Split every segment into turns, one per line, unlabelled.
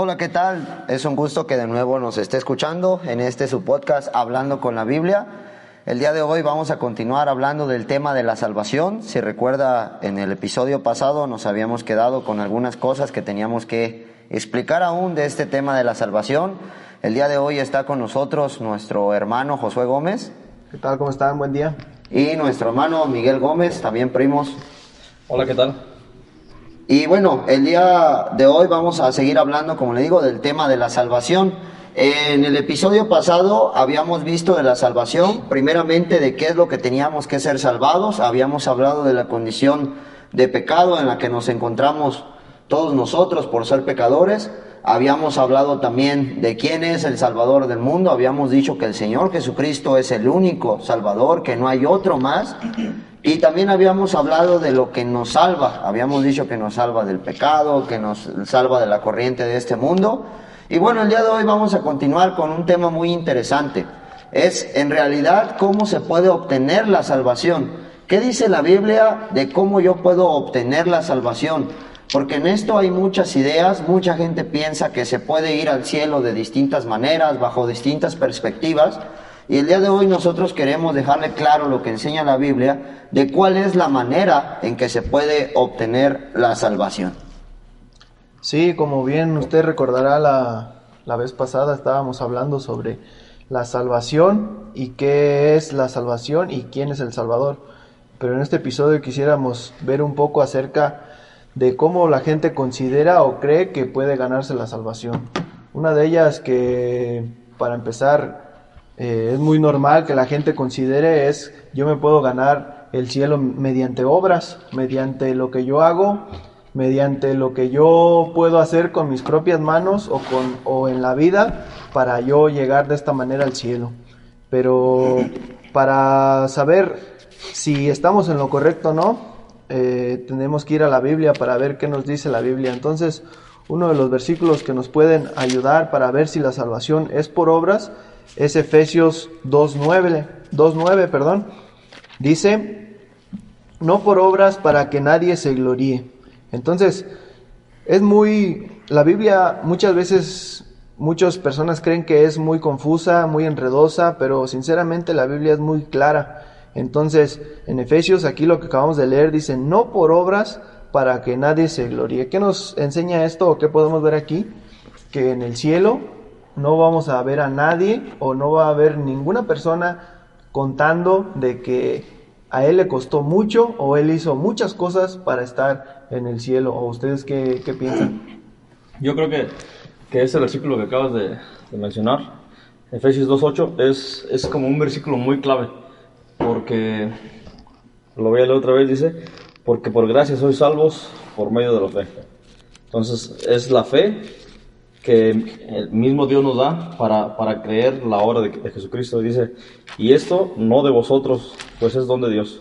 Hola, ¿qué tal? Es un gusto que de nuevo nos esté escuchando en su podcast Hablando con la Biblia. El día de hoy vamos a continuar hablando del tema de la salvación. Si recuerda, en el episodio pasado nos habíamos quedado con algunas cosas que teníamos que explicar aún de este tema de la salvación. El día de hoy está con nosotros nuestro hermano Josué Gómez.
¿Qué tal? ¿Cómo están? Buen día.
Y nuestro hermano Miguel Gómez, también primos.
Hola, ¿qué tal?
Y bueno, el día de hoy vamos a seguir hablando, como le digo, del tema de la salvación. En el episodio pasado habíamos visto de la salvación, primeramente de qué es lo que teníamos que ser salvados. Habíamos hablado de la condición de pecado en la que nos encontramos todos nosotros por ser pecadores. Habíamos hablado también de quién es el Salvador del mundo. Habíamos dicho que el Señor Jesucristo es el único Salvador, que no hay otro más. Y también habíamos hablado de lo que nos salva. Habíamos dicho que nos salva del pecado, que nos salva de la corriente de este mundo. Y bueno, el día de hoy vamos a continuar con un tema muy interesante. Es en realidad cómo se puede obtener la salvación. ¿Qué dice la Biblia de cómo yo puedo obtener la salvación? Porque en esto hay muchas ideas, mucha gente piensa que se puede ir al cielo de distintas maneras, bajo distintas perspectivas. Y el día de hoy nosotros queremos dejarle claro lo que enseña la Biblia de cuál es la manera en que se puede obtener la salvación.
Sí, como bien usted recordará, la vez pasada estábamos hablando sobre la salvación y qué es la salvación y quién es el Salvador. Pero en este episodio quisiéramos ver un poco acerca de cómo la gente considera o cree que puede ganarse la salvación. Una de ellas que, para empezar, es muy normal que la gente considere es: yo me puedo ganar el cielo mediante obras, mediante lo que yo hago, mediante lo que yo puedo hacer con mis propias manos o en la vida para yo llegar de esta manera al cielo. Pero para saber si estamos en lo correcto o no, tenemos que ir a la Biblia para ver qué nos dice la Biblia. Entonces, uno de los versículos que nos pueden ayudar para ver si la salvación es por obras es Efesios 2:9, dice: no por obras para que nadie se gloríe. Entonces, la Biblia muchas veces, muchas personas creen que es muy confusa, muy enredosa, pero sinceramente la Biblia es muy clara. Entonces, en Efesios, aquí lo que acabamos de leer, dice: no por obras para que nadie se gloríe. ¿Qué nos enseña esto o qué podemos ver aquí? Que en el cielo no vamos a ver a nadie o no va a haber ninguna persona contando de que a él le costó mucho o él hizo muchas cosas para estar en el cielo. ¿O ustedes qué piensan?
Yo creo que ese versículo que acabas de mencionar, Efesios 2:8, es como un versículo muy clave, porque, lo voy a leer otra vez, dice: porque por gracia sois salvos por medio de la fe. Entonces, es la fe que el mismo Dios nos da para creer la obra de Jesucristo. Dice: y esto no de vosotros, pues es don de Dios.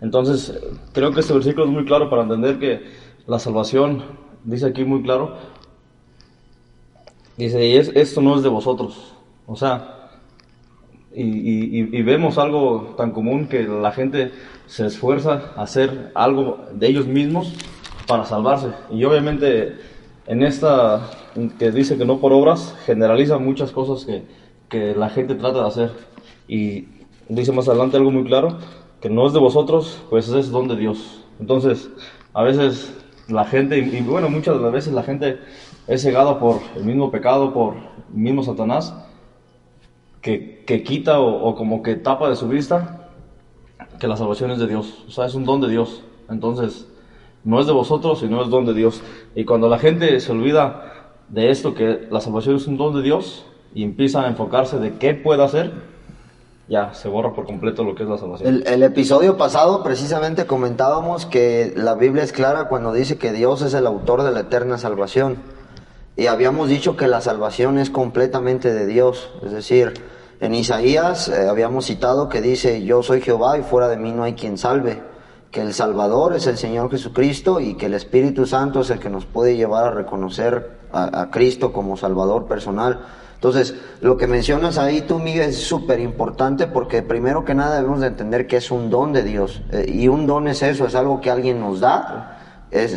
Entonces, creo que este versículo es muy claro para entender que la salvación, dice aquí muy claro, dice: y esto no es de vosotros. O sea, y vemos algo tan común que la gente se esfuerza a hacer algo de ellos mismos para salvarse. Y obviamente en esta que dice que no por obras, generaliza muchas cosas que la gente trata de hacer. Y dice más adelante algo muy claro: que no es de vosotros, pues es don de Dios. Entonces, a veces la gente, y bueno, muchas de las veces la gente es cegada por el mismo pecado, por el mismo Satanás, que quita o como que tapa de su vista que la salvación es de Dios. O sea, es un don de Dios. Entonces, no es de vosotros, sino es don de Dios. Y cuando la gente se olvida de esto, que la salvación es un don de Dios, y empieza a enfocarse de qué puede hacer, ya se borra por completo lo que es la salvación.
El episodio pasado precisamente comentábamos que la Biblia es clara cuando dice que Dios es el autor de la eterna salvación. Y habíamos dicho que la salvación es completamente de Dios. Es decir, en Isaías habíamos citado que dice: yo soy Jehová y fuera de mí no hay quien salve. Que el Salvador es el Señor Jesucristo y que el Espíritu Santo es el que nos puede llevar a reconocer a Cristo como Salvador personal. Entonces, lo que mencionas ahí tú, Miguel, es súper importante, porque primero que nada debemos de entender que es un don de Dios. Y un don es eso, es algo que alguien nos da,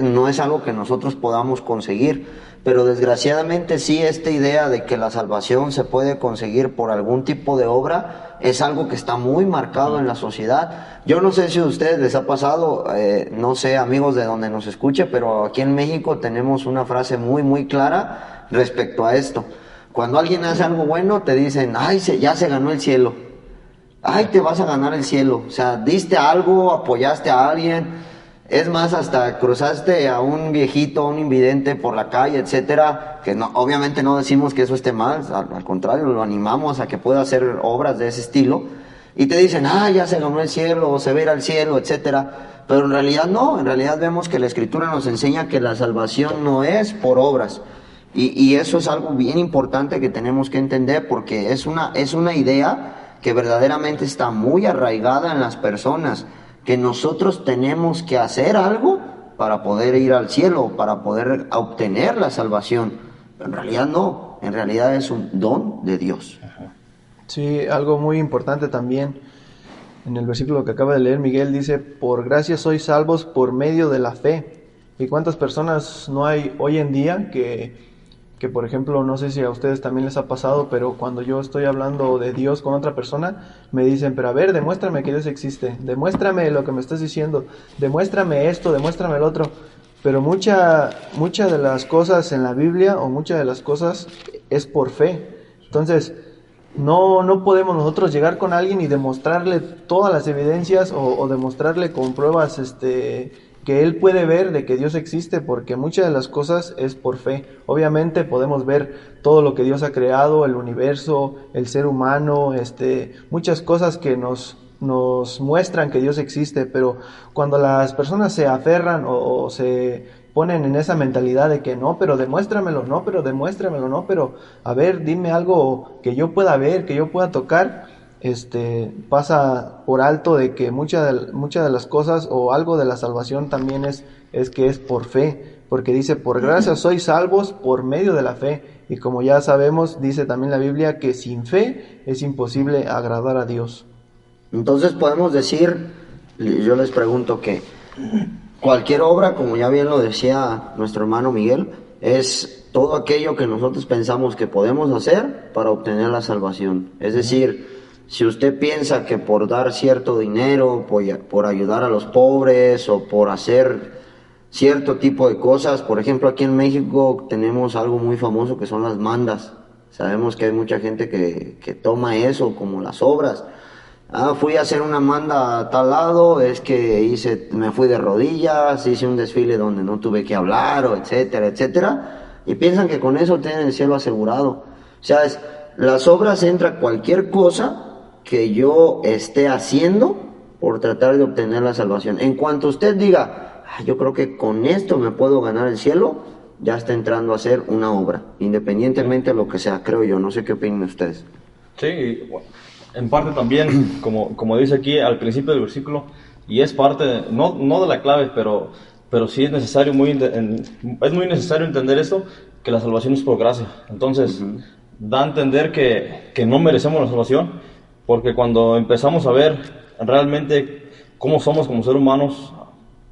no es algo que nosotros podamos conseguir. pero desgraciadamente sí, esta idea de que la salvación se puede conseguir por algún tipo de obra es algo que está muy marcado en la sociedad. Yo no sé si a ustedes les ha pasado, no sé, amigos de donde nos escuche, pero aquí en México tenemos una frase muy, muy clara respecto a esto. Cuando alguien hace algo bueno, te dicen, ay, ya se ganó el cielo. Ay, te vas a ganar el cielo. O sea, diste algo, apoyaste a alguien. Es más, hasta cruzaste a un viejito, a un invidente por la calle, etcétera, que no, obviamente no decimos que eso esté mal, al contrario, lo animamos a que pueda hacer obras de ese estilo, y te dicen, ya se ganó el cielo, o se va a ir al cielo, etcétera, pero en realidad no, en realidad vemos que la Escritura nos enseña que la salvación no es por obras, y eso es algo bien importante que tenemos que entender, porque es una idea que verdaderamente está muy arraigada en las personas, que nosotros tenemos que hacer algo para poder ir al cielo, para poder obtener la salvación. Pero en realidad no, en realidad es un don de Dios.
Sí, algo muy importante también, en el versículo que acaba de leer Miguel, dice, por gracia sois salvos por medio de la fe. ¿Y cuántas personas no hay hoy en día que por ejemplo, no sé si a ustedes también les ha pasado, pero cuando yo estoy hablando de Dios con otra persona, me dicen, pero a ver, demuéstrame que Dios existe, demuéstrame lo que me estás diciendo, demuéstrame esto, demuéstrame el otro, pero mucha de las cosas en la Biblia, o muchas de las cosas, es por fe. Entonces, no podemos nosotros llegar con alguien y demostrarle todas las evidencias, o demostrarle con pruebas, que él puede ver de que Dios existe, porque muchas de las cosas es por fe. Obviamente podemos ver todo lo que Dios ha creado, el universo, el ser humano, muchas cosas que nos muestran que Dios existe, pero cuando las personas se aferran o se ponen en esa mentalidad de que no, pero demuéstramelo, no, pero a ver, dime algo que yo pueda ver, que yo pueda tocar, pasa por alto de que muchas de las cosas o algo de la salvación también es que es por fe, porque dice, por gracia sois salvos por medio de la fe, y como ya sabemos, dice también la Biblia que sin fe es imposible agradar a Dios.
Entonces podemos decir, yo les pregunto que cualquier obra, como ya bien lo decía nuestro hermano Miguel, es todo aquello que nosotros pensamos que podemos hacer para obtener la salvación. Es decir, si usted piensa que por dar cierto dinero, por ayudar a los pobres o por hacer cierto tipo de cosas, por ejemplo aquí en México tenemos algo muy famoso que son las mandas. Sabemos que hay mucha gente que toma eso como las obras. Fui a hacer una manda a tal lado, es que me fui de rodillas, hice un desfile donde no tuve que hablar, o etcétera, etcétera, y piensan que con eso tienen el cielo asegurado. O sea, las obras entra cualquier cosa que yo esté haciendo por tratar de obtener la salvación. En cuanto usted diga, yo creo que con esto me puedo ganar el cielo, ya está entrando a hacer una obra, independientemente de lo que sea, creo yo. No sé qué opinan ustedes.
Sí, en parte también, como dice aquí al principio del versículo, y es parte, no de la clave, pero sí es necesario, es muy necesario entender esto, que la salvación es por gracia. Entonces, da a entender que no merecemos la salvación, porque cuando empezamos a ver realmente cómo somos como seres humanos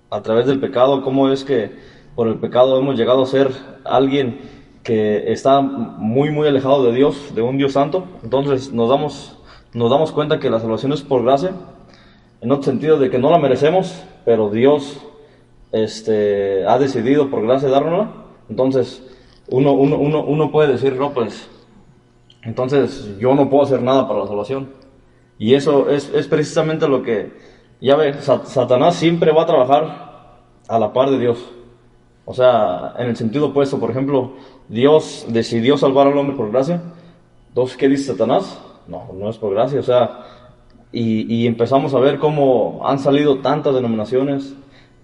a través del pecado, cómo es que por el pecado hemos llegado a ser alguien que está muy, muy alejado de Dios, de un Dios santo, entonces nos damos cuenta que la salvación es por gracia, en otro sentido de que no la merecemos, pero Dios ha decidido por gracia dárnosla. Entonces uno puede decir, no, pues entonces yo no puedo hacer nada para la salvación. Y eso es precisamente lo que, ya ve, Satanás siempre va a trabajar a la par de Dios. O sea, en el sentido opuesto, por ejemplo, Dios decidió salvar al hombre por gracia. Entonces, ¿qué dice Satanás? No es por gracia, o sea, y empezamos a ver cómo han salido tantas denominaciones,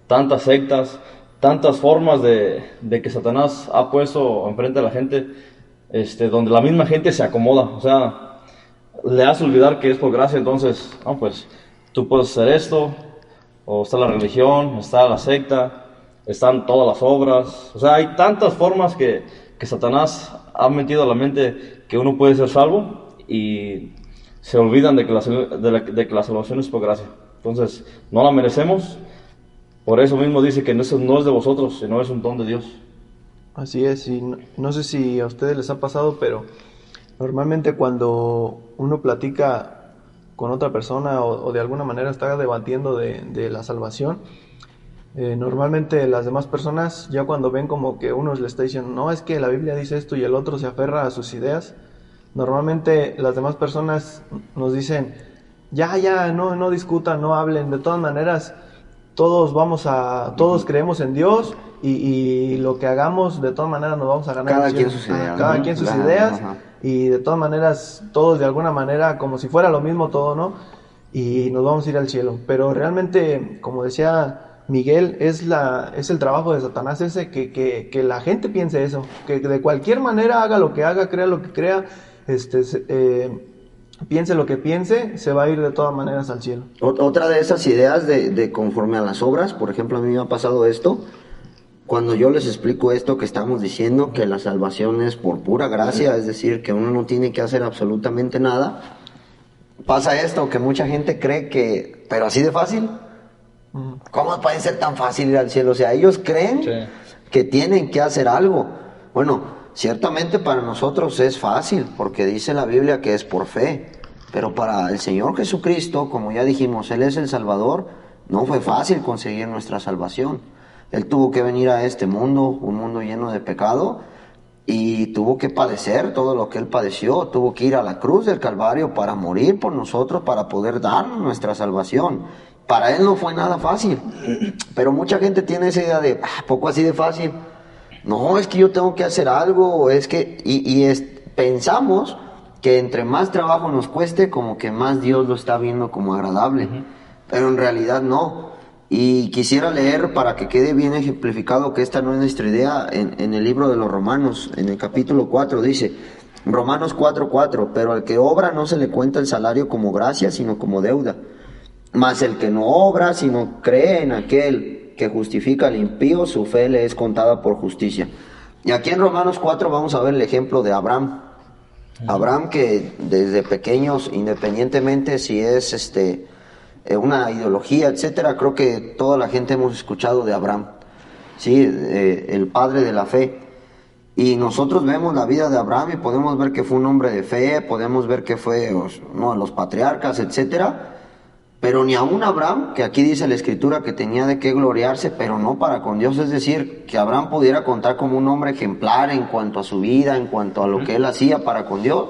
tantas sectas, tantas formas de que Satanás ha puesto enfrente a la gente, donde la misma gente se acomoda, o sea, le hace olvidar que es por gracia. Entonces, no, pues, tú puedes hacer esto, o está la religión, está la secta, están todas las obras, o sea, hay tantas formas que Satanás ha metido a la mente que uno puede ser salvo, y se olvidan de que la salvación es por gracia. Entonces, no la merecemos, por eso mismo dice que eso no es de vosotros, sino es un don de Dios.
Así es, y no sé si a ustedes les ha pasado, pero normalmente cuando uno platica con otra persona o de alguna manera está debatiendo de la salvación, normalmente las demás personas ya cuando ven como que uno le está diciendo, no, es que la Biblia dice esto y el otro se aferra a sus ideas, normalmente las demás personas nos dicen, ya, no discutan, no hablen, de todas maneras todos creemos en Dios y lo que hagamos de todas maneras nos vamos a ganar.
Cada quien sus ideas.
Cada
¿no?
quien sus
Ajá,
ideas
ajá.
y de todas maneras todos de alguna manera como si fuera lo mismo todo, ¿no? Y nos vamos a ir al cielo. Pero realmente, como decía Miguel, es el trabajo de Satanás ese que la gente piense eso, que de cualquier manera haga lo que haga, crea lo que crea, piense lo que piense, se va a ir de todas maneras al cielo.
Otra de esas ideas de conforme a las obras, por ejemplo, a mí me ha pasado esto, cuando yo les explico esto que estamos diciendo, que la salvación es por pura gracia, es decir, que uno no tiene que hacer absolutamente nada, pasa esto, que mucha gente cree que, pero así de fácil, ¿cómo puede ser tan fácil ir al cielo? O sea, ellos creen que tienen que hacer algo. Bueno, ciertamente para nosotros es fácil, porque dice la Biblia que es por fe, pero para el Señor Jesucristo, como ya dijimos, Él es el Salvador, no fue fácil conseguir nuestra salvación. Él tuvo que venir a este mundo, un mundo lleno de pecado, y tuvo que padecer todo lo que Él padeció, tuvo que ir a la cruz del Calvario para morir por nosotros, para poder darnos nuestra salvación. Para Él no fue nada fácil, pero mucha gente tiene esa idea de, ¿poco así de fácil? No, es que yo tengo que hacer algo, es que, pensamos que entre más trabajo nos cueste, como que más Dios lo está viendo como agradable, pero en realidad no. Y quisiera leer para que quede bien ejemplificado que esta no es nuestra idea, en el libro de los Romanos, en el capítulo 4, dice, Romanos 4:4, pero al que obra no se le cuenta el salario como gracia, sino como deuda. Mas el que no obra, sino cree en aquel que justifica al impío, su fe le es contada por justicia. Y aquí en Romanos 4 vamos a ver el ejemplo de Abraham. Abraham, que desde pequeños, independientemente si es una ideología, etcétera, creo que toda la gente hemos escuchado de Abraham, ¿sí? El padre de la fe. Y nosotros vemos la vida de Abraham y podemos ver que fue un hombre de fe, podemos ver que fue uno de los patriarcas, etcétera. Pero ni aún Abraham, que aquí dice la Escritura que tenía de qué gloriarse, pero no para con Dios, es decir, que Abraham pudiera contar como un hombre ejemplar en cuanto a su vida, en cuanto a lo que él hacía para con Dios,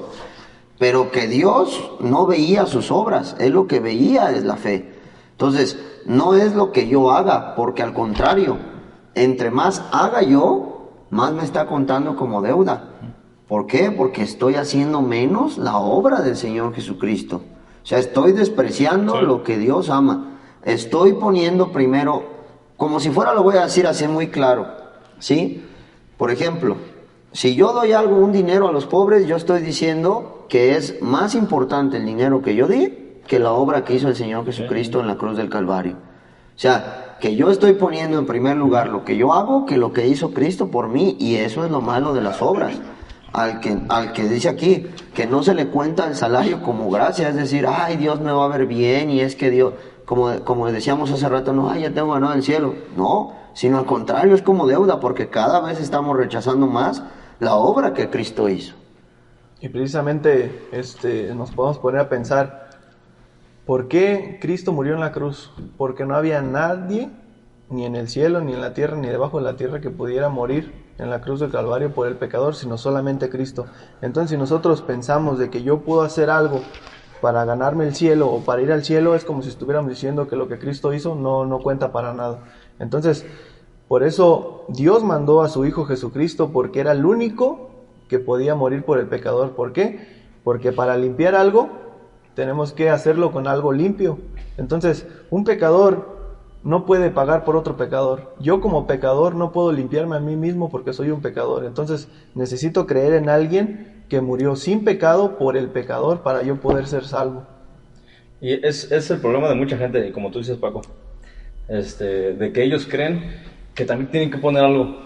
pero que Dios no veía sus obras, él lo que veía es la fe. Entonces, no es lo que yo haga, porque al contrario, entre más haga yo, más me está contando como deuda. ¿Por qué? Porque estoy haciendo menos la obra del Señor Jesucristo. O sea, estoy despreciando lo que Dios ama. Estoy poniendo primero, como si fuera, lo voy a decir así muy claro, ¿sí? Por ejemplo, si yo doy un dinero a los pobres, yo estoy diciendo que es más importante el dinero que yo di que la obra que hizo el Señor Jesucristo en la cruz del Calvario. O sea, que yo estoy poniendo en primer lugar lo que yo hago que lo que hizo Cristo por mí, y eso es lo malo de las obras. Al que dice aquí que no se le cuenta el salario como gracia, es decir, ay, Dios me va a ver bien, y es que Dios, como decíamos hace rato, no, ay, ya tengo ganado el cielo. No, sino al contrario, es como deuda, porque cada vez estamos rechazando más la obra que Cristo hizo.
Y precisamente nos podemos poner a pensar, ¿por qué Cristo murió en la cruz? Porque no había nadie, ni en el cielo, ni en la tierra, ni debajo de la tierra, que pudiera morir en la cruz del Calvario por el pecador, sino solamente Cristo. Entonces, si nosotros pensamos de que yo puedo hacer algo para ganarme el cielo o para ir al cielo, es como si estuviéramos diciendo que lo que Cristo hizo no cuenta para nada. Entonces, por eso Dios mandó a su Hijo Jesucristo, porque era el único que podía morir por el pecador. ¿Por qué? Porque para limpiar algo tenemos que hacerlo con algo limpio. Entonces, un pecador no puede pagar por otro pecador. Yo como pecador no puedo limpiarme a mí mismo porque soy un pecador. Entonces necesito creer en alguien que murió sin pecado por el pecador para yo poder ser salvo.
Y es el problema de mucha gente, como tú dices, Paco, de que ellos creen que también tienen que poner algo.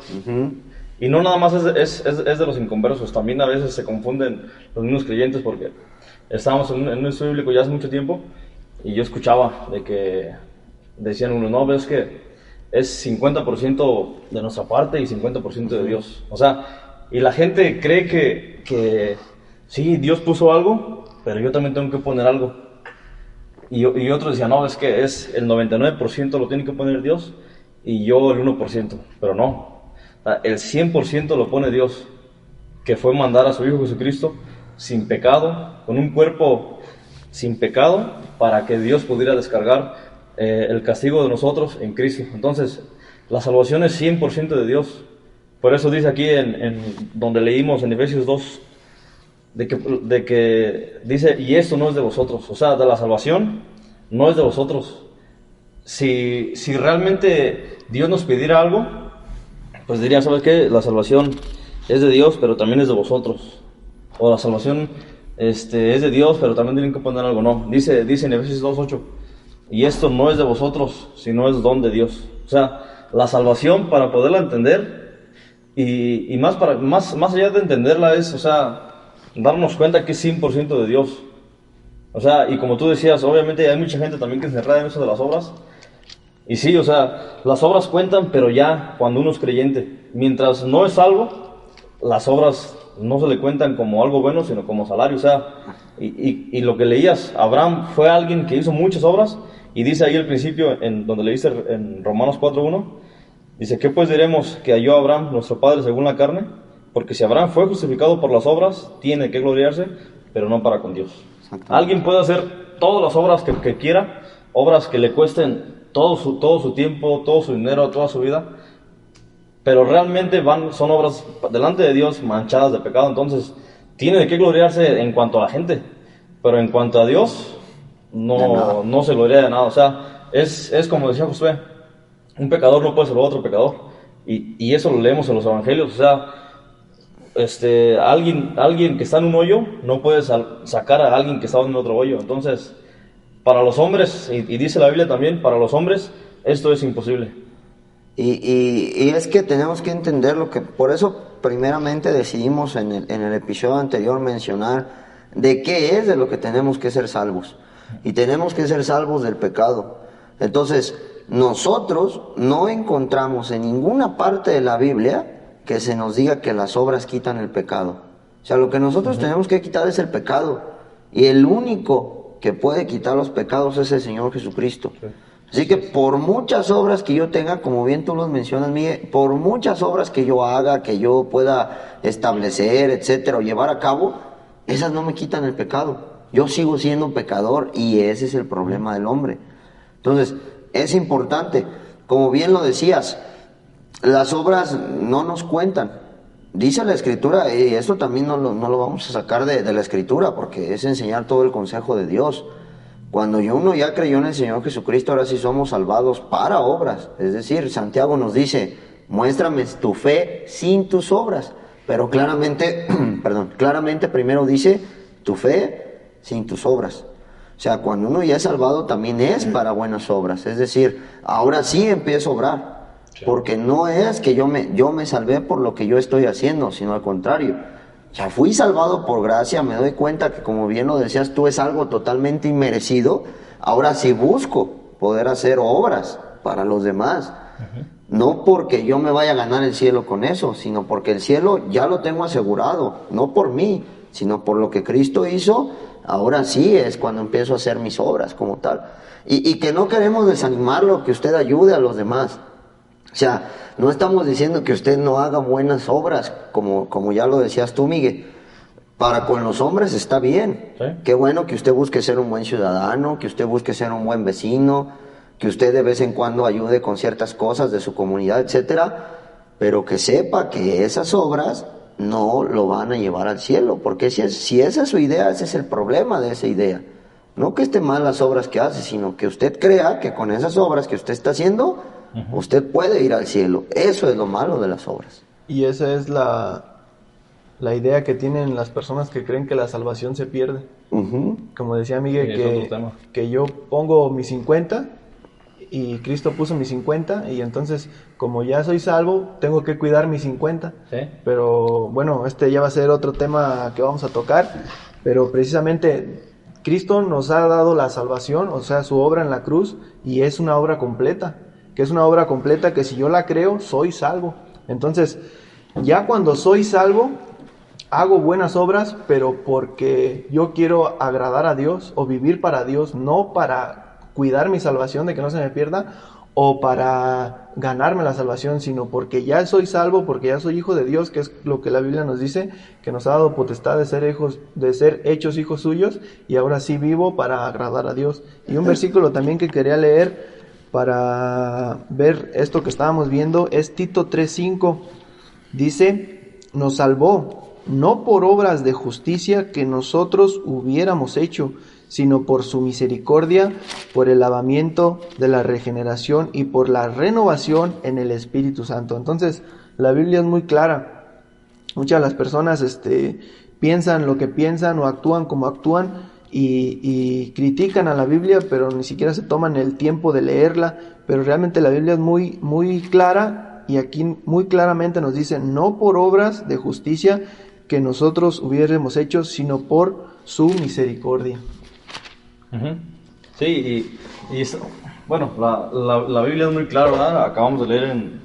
Y no nada más es de los inconversos, también a veces se confunden los mismos creyentes, porque estábamos en un estudio bíblico ya hace mucho tiempo y yo escuchaba de que decían uno, no, ves que es 50% de nuestra parte y 50% de Dios. O sea, y la gente cree que sí, Dios puso algo, pero yo también tengo que poner algo. Y otros decían, no, es que es el 99% lo tiene que poner Dios y yo el 1%. Pero no, el 100% lo pone Dios, que fue mandar a su Hijo Jesucristo sin pecado, con un cuerpo sin pecado, para que Dios pudiera descargar el castigo de nosotros en Cristo. Entonces, la salvación es 100% de Dios. Por eso dice aquí, en donde leímos en Efesios 2, de que dice, y esto no es de vosotros. O sea, de la salvación no es de vosotros. Si realmente Dios nos pidiera algo, pues diría, ¿sabes qué? La salvación es de Dios, pero también es de vosotros. O la salvación es de Dios, pero también tienen que poner algo. No, dice en Efesios 2:8, y esto no es de vosotros, sino es don de Dios. O sea, la salvación, para poderla entender, y más allá de entenderla, es, o sea, darnos cuenta que es 100% de Dios. O sea, y como tú decías, obviamente hay mucha gente también que se enreda en eso de las obras. Y sí, o sea, las obras cuentan, pero ya cuando uno es creyente. Mientras no es salvo, las obras no se le cuentan como algo bueno, sino como salario. O sea, y lo que leías, Abraham fue alguien que hizo muchas obras, y dice ahí al principio, en donde leíste en Romanos 4:1, dice, ¿qué pues diremos que halló Abraham, nuestro padre, según la carne? Porque si Abraham fue justificado por las obras, tiene que gloriarse, pero no para con Dios. Alguien puede hacer todas las obras que quiera, obras que le cuesten todo su tiempo, todo su dinero, toda su vida, pero realmente son obras delante de Dios manchadas de pecado. Entonces tiene de qué gloriarse en cuanto a la gente, pero en cuanto a Dios no se gloria de nada. O sea, es como decía Josué, un pecador no puede salvar a otro pecador, y eso lo leemos en los evangelios. O sea, alguien que está en un hoyo no puede sacar a alguien que está en otro hoyo. Entonces, para los hombres, y dice la Biblia también, para los hombres esto es imposible.
Y es que tenemos que entender lo que, por eso primeramente decidimos en el episodio anterior mencionar de qué es de lo que tenemos que ser salvos. Y tenemos que ser salvos del pecado. Entonces, nosotros no encontramos en ninguna parte de la Biblia que se nos diga que las obras quitan el pecado. O sea, lo que nosotros tenemos que quitar es el pecado. Y el único que puede quitar los pecados es el Señor Jesucristo. Sí. Así que por muchas obras que yo tenga, como bien tú los mencionas, Miguel, por muchas obras que yo haga, que yo pueda establecer, etcétera, o llevar a cabo, esas no me quitan el pecado. Yo sigo siendo un pecador, y ese es el problema del hombre. Entonces, es importante, como bien lo decías, las obras no nos cuentan. Dice la Escritura, y esto también no lo vamos a sacar de la Escritura, porque es enseñar todo el consejo de Dios. Cuando uno ya creyó en el Señor Jesucristo, ahora sí somos salvados para obras. Es decir, Santiago nos dice, muéstrame tu fe sin tus obras. Pero claramente, claramente primero dice, tu fe sin tus obras. O sea, cuando uno ya es salvado también es para buenas obras. Es decir, ahora sí empiezo a obrar. Porque no es que yo me salvé por lo que yo estoy haciendo, sino al contrario. O sea, fui salvado por gracia, me doy cuenta que, como bien lo decías tú, es algo totalmente inmerecido. Ahora sí busco poder hacer obras para los demás. No porque yo me vaya a ganar el cielo con eso, sino porque el cielo ya lo tengo asegurado. No por mí, sino por lo que Cristo hizo. Ahora sí es cuando empiezo a hacer mis obras como tal. Y que no queremos desanimarlo, que usted ayude a los demás. O sea, no estamos diciendo que usted no haga buenas obras, como ya lo decías tú, Miguel. Para con los hombres está bien. ¿Sí? Qué bueno que usted busque ser un buen ciudadano, que usted busque ser un buen vecino, que usted de vez en cuando ayude con ciertas cosas de su comunidad, etcétera. Pero que sepa que esas obras no lo van a llevar al cielo, porque si esa es su idea, ese es el problema de esa idea. No que esté mal las obras que hace, sino que usted crea que con esas obras que usted está haciendo, usted puede ir al cielo. Eso es lo malo de las obras.
Y esa es la idea que tienen las personas que creen que la salvación se pierde. Como decía Miguel, que yo pongo mis 50 y Cristo puso mis 50, y entonces, como ya soy salvo, tengo que cuidar mis 50. ¿Sí? Pero bueno, ya va a ser otro tema que vamos a tocar, pero precisamente Cristo nos ha dado la salvación, o sea, su obra en la cruz, y es una obra completa. que es una obra completa que si yo la creo, soy salvo. Entonces, ya cuando soy salvo, hago buenas obras, pero porque yo quiero agradar a Dios o vivir para Dios, no para cuidar mi salvación de que no se me pierda o para ganarme la salvación, sino porque ya soy salvo, porque ya soy hijo de Dios, que es lo que la Biblia nos dice, que nos ha dado potestad de ser hechos hijos suyos, y ahora sí vivo para agradar a Dios. Y un versículo también que quería leer para ver esto que estábamos viendo es Tito 3:5. Dice: nos salvó no por obras de justicia que nosotros hubiéramos hecho, sino por su misericordia, por el lavamiento de la regeneración y por la renovación en el Espíritu Santo. Entonces, la Biblia es muy clara. Muchas de las personas piensan lo que piensan o actúan como actúan y critican a la Biblia, pero ni siquiera se toman el tiempo de leerla. Pero realmente la Biblia es muy, muy clara, y aquí muy claramente nos dice: no por obras de justicia que nosotros hubiéramos hecho, sino por su misericordia.
Uh-huh. Sí, bueno, la Biblia es muy clara, ¿verdad? Acabamos de leer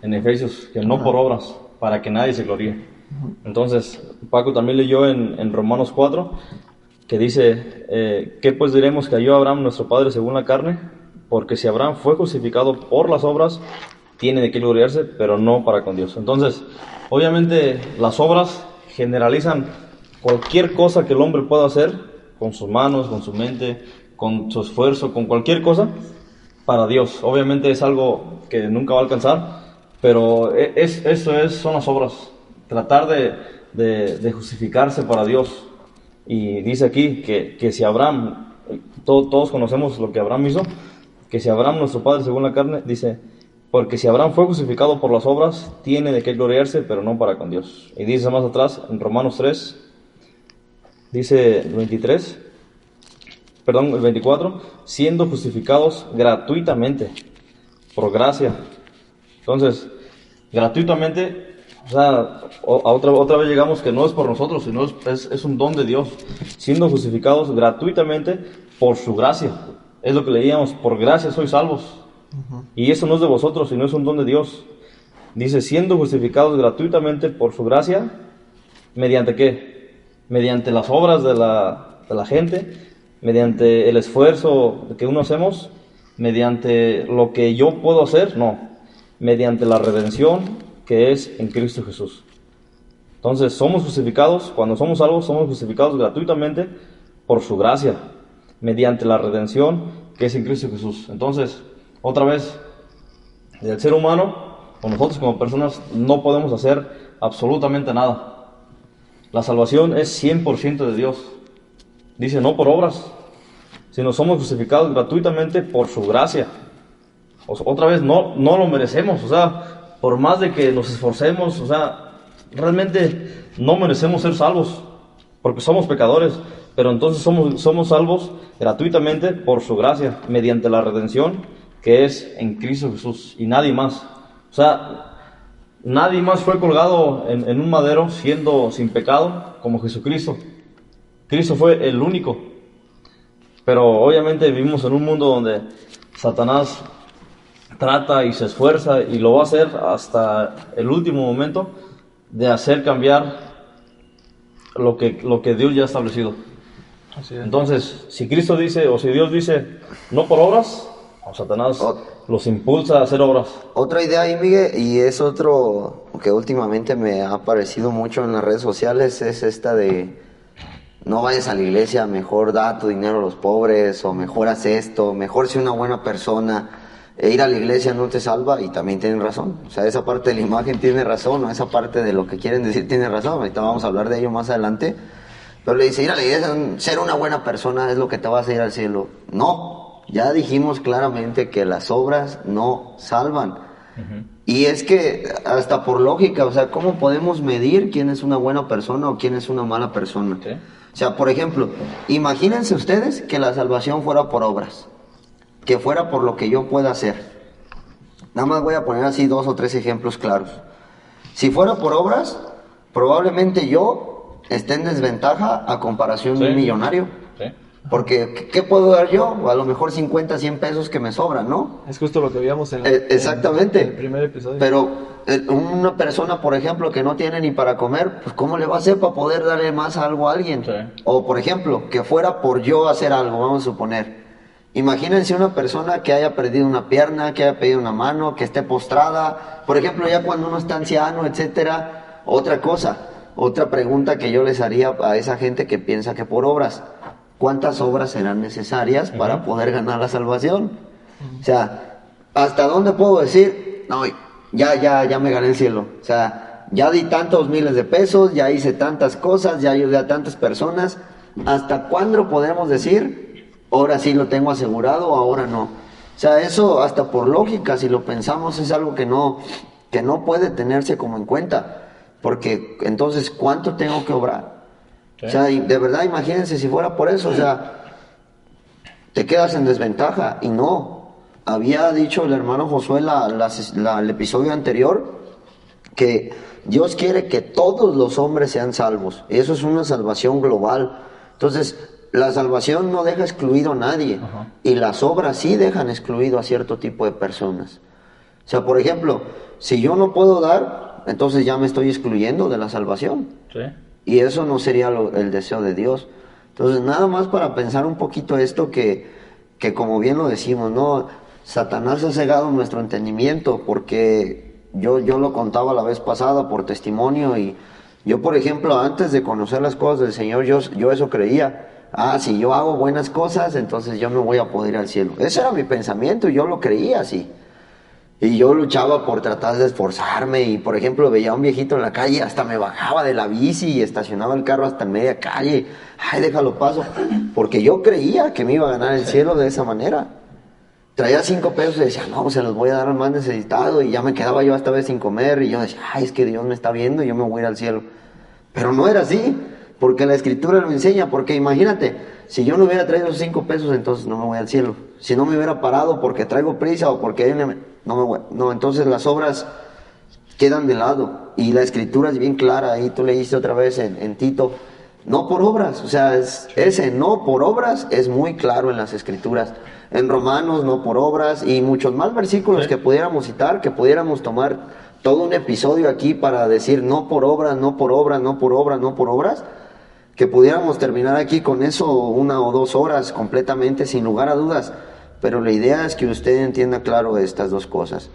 en Efesios que no por obras, para que nadie se gloríe. Uh-huh. Entonces, Paco también leyó en Romanos 4, que dice: ¿qué pues diremos que halló Abraham nuestro padre según la carne? Porque si Abraham fue justificado por las obras, tiene de qué gloriarse, pero no para con Dios. Entonces, obviamente las obras generalizan cualquier cosa que el hombre pueda hacer con sus manos, con su mente, con su esfuerzo, con cualquier cosa para Dios. Obviamente es algo que nunca va a alcanzar, pero son las obras. Tratar de justificarse para Dios. Y dice aquí que si Abraham, todos conocemos lo que Abraham hizo, que si Abraham, nuestro padre según la carne, dice: porque si Abraham fue justificado por las obras, tiene de qué gloriarse, pero no para con Dios. Y dice más atrás, en Romanos 3, dice el 24, siendo justificados gratuitamente, por gracia. Entonces, gratuitamente, o sea, otra vez llegamos que no es por nosotros, sino es un don de Dios, siendo justificados gratuitamente por su gracia. Es lo que leíamos: por gracia sois salvos. Uh-huh. Y eso no es de vosotros, sino es un don de Dios. Dice: siendo justificados gratuitamente por su gracia, ¿mediante qué? Mediante las obras de la gente, mediante el esfuerzo que uno hacemos, mediante lo que yo puedo hacer, no, mediante la redención que es en Cristo Jesús. Entonces, somos justificados, cuando somos salvos, somos justificados gratuitamente por su gracia, mediante la redención que es en Cristo Jesús. Entonces, otra vez, el ser humano, o nosotros como personas, no podemos hacer absolutamente nada. La salvación es 100% de Dios. Dice: no por obras, sino somos justificados gratuitamente por su gracia. Otra vez, no lo merecemos. O sea, por más de que nos esforcemos, o sea, realmente no merecemos ser salvos, porque somos pecadores. Pero entonces somos salvos gratuitamente por su gracia, mediante la redención que es en Cristo Jesús, y nadie más. O sea, nadie más fue colgado en un madero siendo sin pecado como Jesucristo. Cristo fue el único. Pero obviamente vivimos en un mundo donde Satanás trata y se esfuerza, y lo va a hacer hasta el último momento, de hacer cambiar lo que Dios ya ha establecido. Así es. Entonces, si Cristo dice, o si Dios dice no por obras, Satanás los impulsa a hacer obras.
Otra idea ahí, Miguel, y es otro que últimamente me ha aparecido mucho en las redes sociales, es esta de: no vayas a la iglesia, mejor da tu dinero a los pobres, o mejor haz esto, mejor sé una buena persona. Ir a la iglesia no te salva, y también tienen razón. O sea, esa parte de la imagen tiene razón, o esa parte de lo que quieren decir tiene razón. Ahorita vamos a hablar de ello más adelante. Pero le dice: ir a la iglesia, ser una buena persona es lo que te vas a ir al cielo. No. Ya dijimos claramente que las obras no salvan. Uh-huh. Y es que hasta por lógica, o sea, ¿cómo podemos medir quién es una buena persona o quién es una mala persona? Okay. O sea, por ejemplo, imagínense ustedes que la salvación fuera por obras, que fuera por lo que yo pueda hacer. Nada más voy a poner así 2 o 3 ejemplos claros. Si fuera por obras, probablemente yo esté en desventaja a comparación de un millonario. Sí. Porque, ¿qué puedo dar yo? A lo mejor 50, 100 pesos que me sobran, ¿no?
Es justo lo que veíamos
Exactamente.
en el primer episodio.
Pero una persona, por ejemplo, que no tiene ni para comer, pues ¿cómo le va a hacer para poder darle más algo a alguien?
Sí.
O, por ejemplo, que fuera por yo hacer algo, vamos a suponer. Imagínense una persona que haya perdido una pierna, que haya perdido una mano, que esté postrada. Por ejemplo, ya cuando uno está anciano, etcétera. Otra cosa, otra pregunta que yo les haría a esa gente que piensa que por obras. ¿Cuántas obras serán necesarias para poder ganar la salvación? O sea, ¿hasta dónde puedo decir? No, ya me gané el cielo. O sea, ya di tantos miles de pesos, ya hice tantas cosas, ya ayudé a tantas personas. ¿Hasta cuándo podemos decir, ahora sí lo tengo asegurado o ahora no? O sea, eso hasta por lógica, si lo pensamos, es algo que no puede tenerse como en cuenta. Porque entonces, ¿cuánto tengo que obrar? ¿Sí? O sea, de verdad, imagínense si fuera por eso, o sea, te quedas en desventaja. Y no, había dicho el hermano Josué el episodio anterior que Dios quiere que todos los hombres sean salvos. Y eso es una salvación global. Entonces, la salvación no deja excluido a nadie.
Ajá.
Y las obras sí dejan excluido a cierto tipo de personas. O sea, por ejemplo, si yo no puedo dar, entonces ya me estoy excluyendo de la salvación.
Sí.
Y eso no sería el deseo de Dios. Entonces, nada más para pensar un poquito esto que como bien lo decimos, ¿no? Satanás ha cegado nuestro entendimiento, porque yo lo contaba la vez pasada por testimonio, y yo, por ejemplo, antes de conocer las cosas del Señor, yo eso creía. Si yo hago buenas cosas, entonces yo me voy a poder ir al cielo. Ese era mi pensamiento y yo lo creía así. Y yo luchaba por tratar de esforzarme, y por ejemplo veía a un viejito en la calle, hasta me bajaba de la bici y estacionaba el carro hasta en media calle. Ay, déjalo paso, porque yo creía que me iba a ganar el cielo de esa manera. Traía 5 pesos y decía, no, se los voy a dar al más necesitado, y ya me quedaba yo hasta vez sin comer, y yo decía, ay, es que Dios me está viendo y yo me voy a ir al cielo. Pero no era así, porque la Escritura lo enseña. Porque imagínate, si yo no hubiera traído esos 5 pesos, entonces no me voy al cielo. Si no me hubiera parado porque traigo prisa o porque hay no me voy. No, entonces las obras quedan de lado. Y la Escritura es bien clara. Ahí tú leíste otra vez en Tito, no por obras. O sea, ese no por obras es muy claro en las Escrituras. En Romanos, no por obras, y muchos más versículos que pudiéramos citar, que pudiéramos tomar todo un episodio aquí para decir no por obras, no por obras, no por obras, no por obras, que pudiéramos terminar aquí con eso 1 o 2 horas completamente, sin lugar a dudas. Pero la idea es que usted entienda claro estas dos cosas.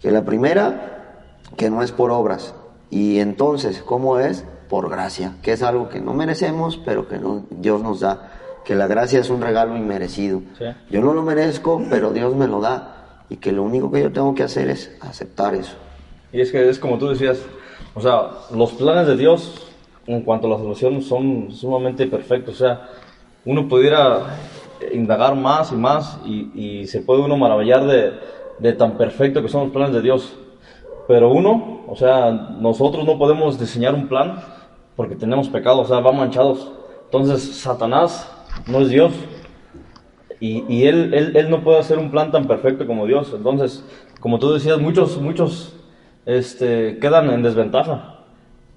Que la primera, que no es por obras. Y entonces, ¿cómo es? Por gracia, que es algo que no merecemos, pero que Dios nos da. Que la gracia es un regalo inmerecido. Sí. Yo no lo merezco, pero Dios me lo da. Y que lo único que yo tengo que hacer es aceptar eso.
Y es que es como tú decías, o sea, los planes de Dios en cuanto a la salvación son sumamente perfectos. O sea, uno pudiera indagar más y más y se puede uno maravillar de tan perfecto que son los planes de Dios. Pero uno, o sea, nosotros no podemos diseñar un plan porque tenemos pecado, o sea, van manchados. Entonces, Satanás no es Dios. Y él no puede hacer un plan tan perfecto como Dios. Entonces, como tú decías, muchos quedan en desventaja.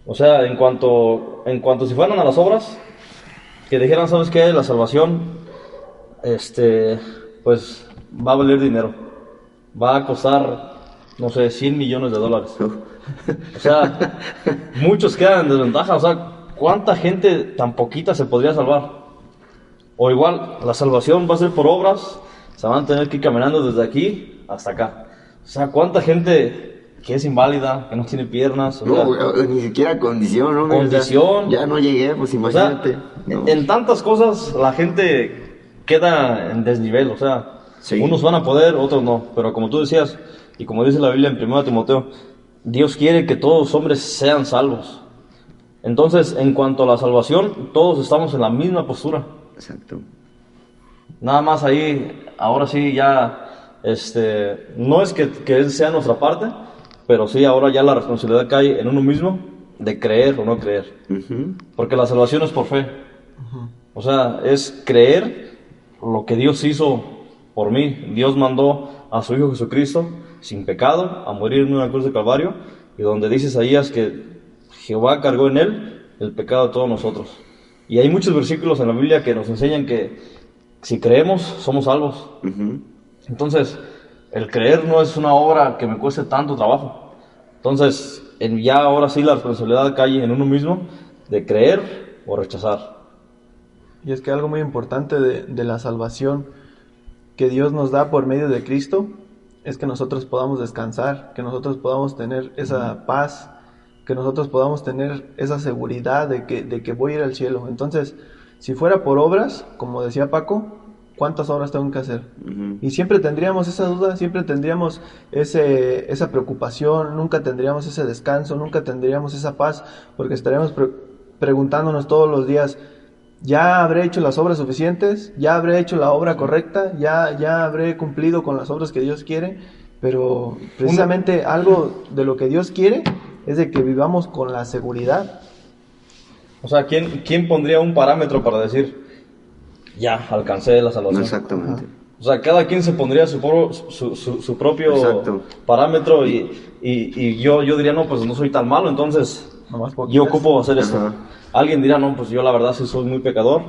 O sea, en cuanto si fueran a las obras, que dijeran, ¿sabes qué? La salvación, pues va a valer dinero. Va a costar, no sé, $100 millones. O sea, muchos quedan en desventaja. O sea, ¿cuánta gente tan poquita se podría salvar? O igual, la salvación va a ser por obras, se van a tener que ir caminando desde aquí hasta acá. O sea, ¿cuánta gente que es inválida, que no tiene piernas?
Ni siquiera condición, ¿no?
Condición.
Ya no llegué, pues imagínate.
O sea, en tantas cosas la gente queda en desnivel, o sea, sí. Unos van a poder, otros no. Pero como tú decías, y como dice la Biblia en 1 Timoteo, Dios quiere que todos los hombres sean salvos. Entonces, en cuanto a la salvación, todos estamos en la misma postura.
Exacto.
Nada más ahí, ahora sí ya, no es que Él sea nuestra parte, pero sí ahora ya la responsabilidad cae en uno mismo de creer o no creer. Uh-huh. Porque la salvación es por fe. Uh-huh. O sea, es creer lo que Dios hizo por mí. Dios mandó a su Hijo Jesucristo, sin pecado, a morir en una cruz de Calvario, y donde dice Isaías que Jehová cargó en Él el pecado de todos nosotros. Y hay muchos versículos en la Biblia que nos enseñan que si creemos, somos salvos.
Ujú.
Entonces, el creer no es una obra que me cueste tanto trabajo. Entonces, ya ahora sí la responsabilidad cae en uno mismo de creer o rechazar.
Y es que algo muy importante de la salvación que Dios nos da por medio de Cristo es que nosotros podamos descansar, que nosotros podamos tener esa paz, que nosotros podamos tener esa seguridad de que voy a ir al cielo. Entonces, si fuera por obras, como decía Paco, ¿cuántas obras tengo que hacer?
Ujú.
Y siempre tendríamos esa duda, siempre tendríamos esa preocupación, nunca tendríamos ese descanso, nunca tendríamos esa paz, porque estaríamos preguntándonos todos los días, ¿ya habré hecho las obras suficientes? ¿Ya habré hecho la obra correcta? ¿Ya habré cumplido con las obras que Dios quiere? Pero precisamente algo de lo que Dios quiere es de que vivamos con la seguridad.
O sea, ¿quién pondría un parámetro para decir, ya, alcancé la salvación?
Exactamente.
O sea, cada quien se pondría su propio
Exacto.
parámetro y yo diría, no, pues no soy tan malo, entonces
Nomás poquitas.
yo ocupo hacer esto.
Ajá.
Alguien dirá, no, pues yo la verdad sí soy muy pecador,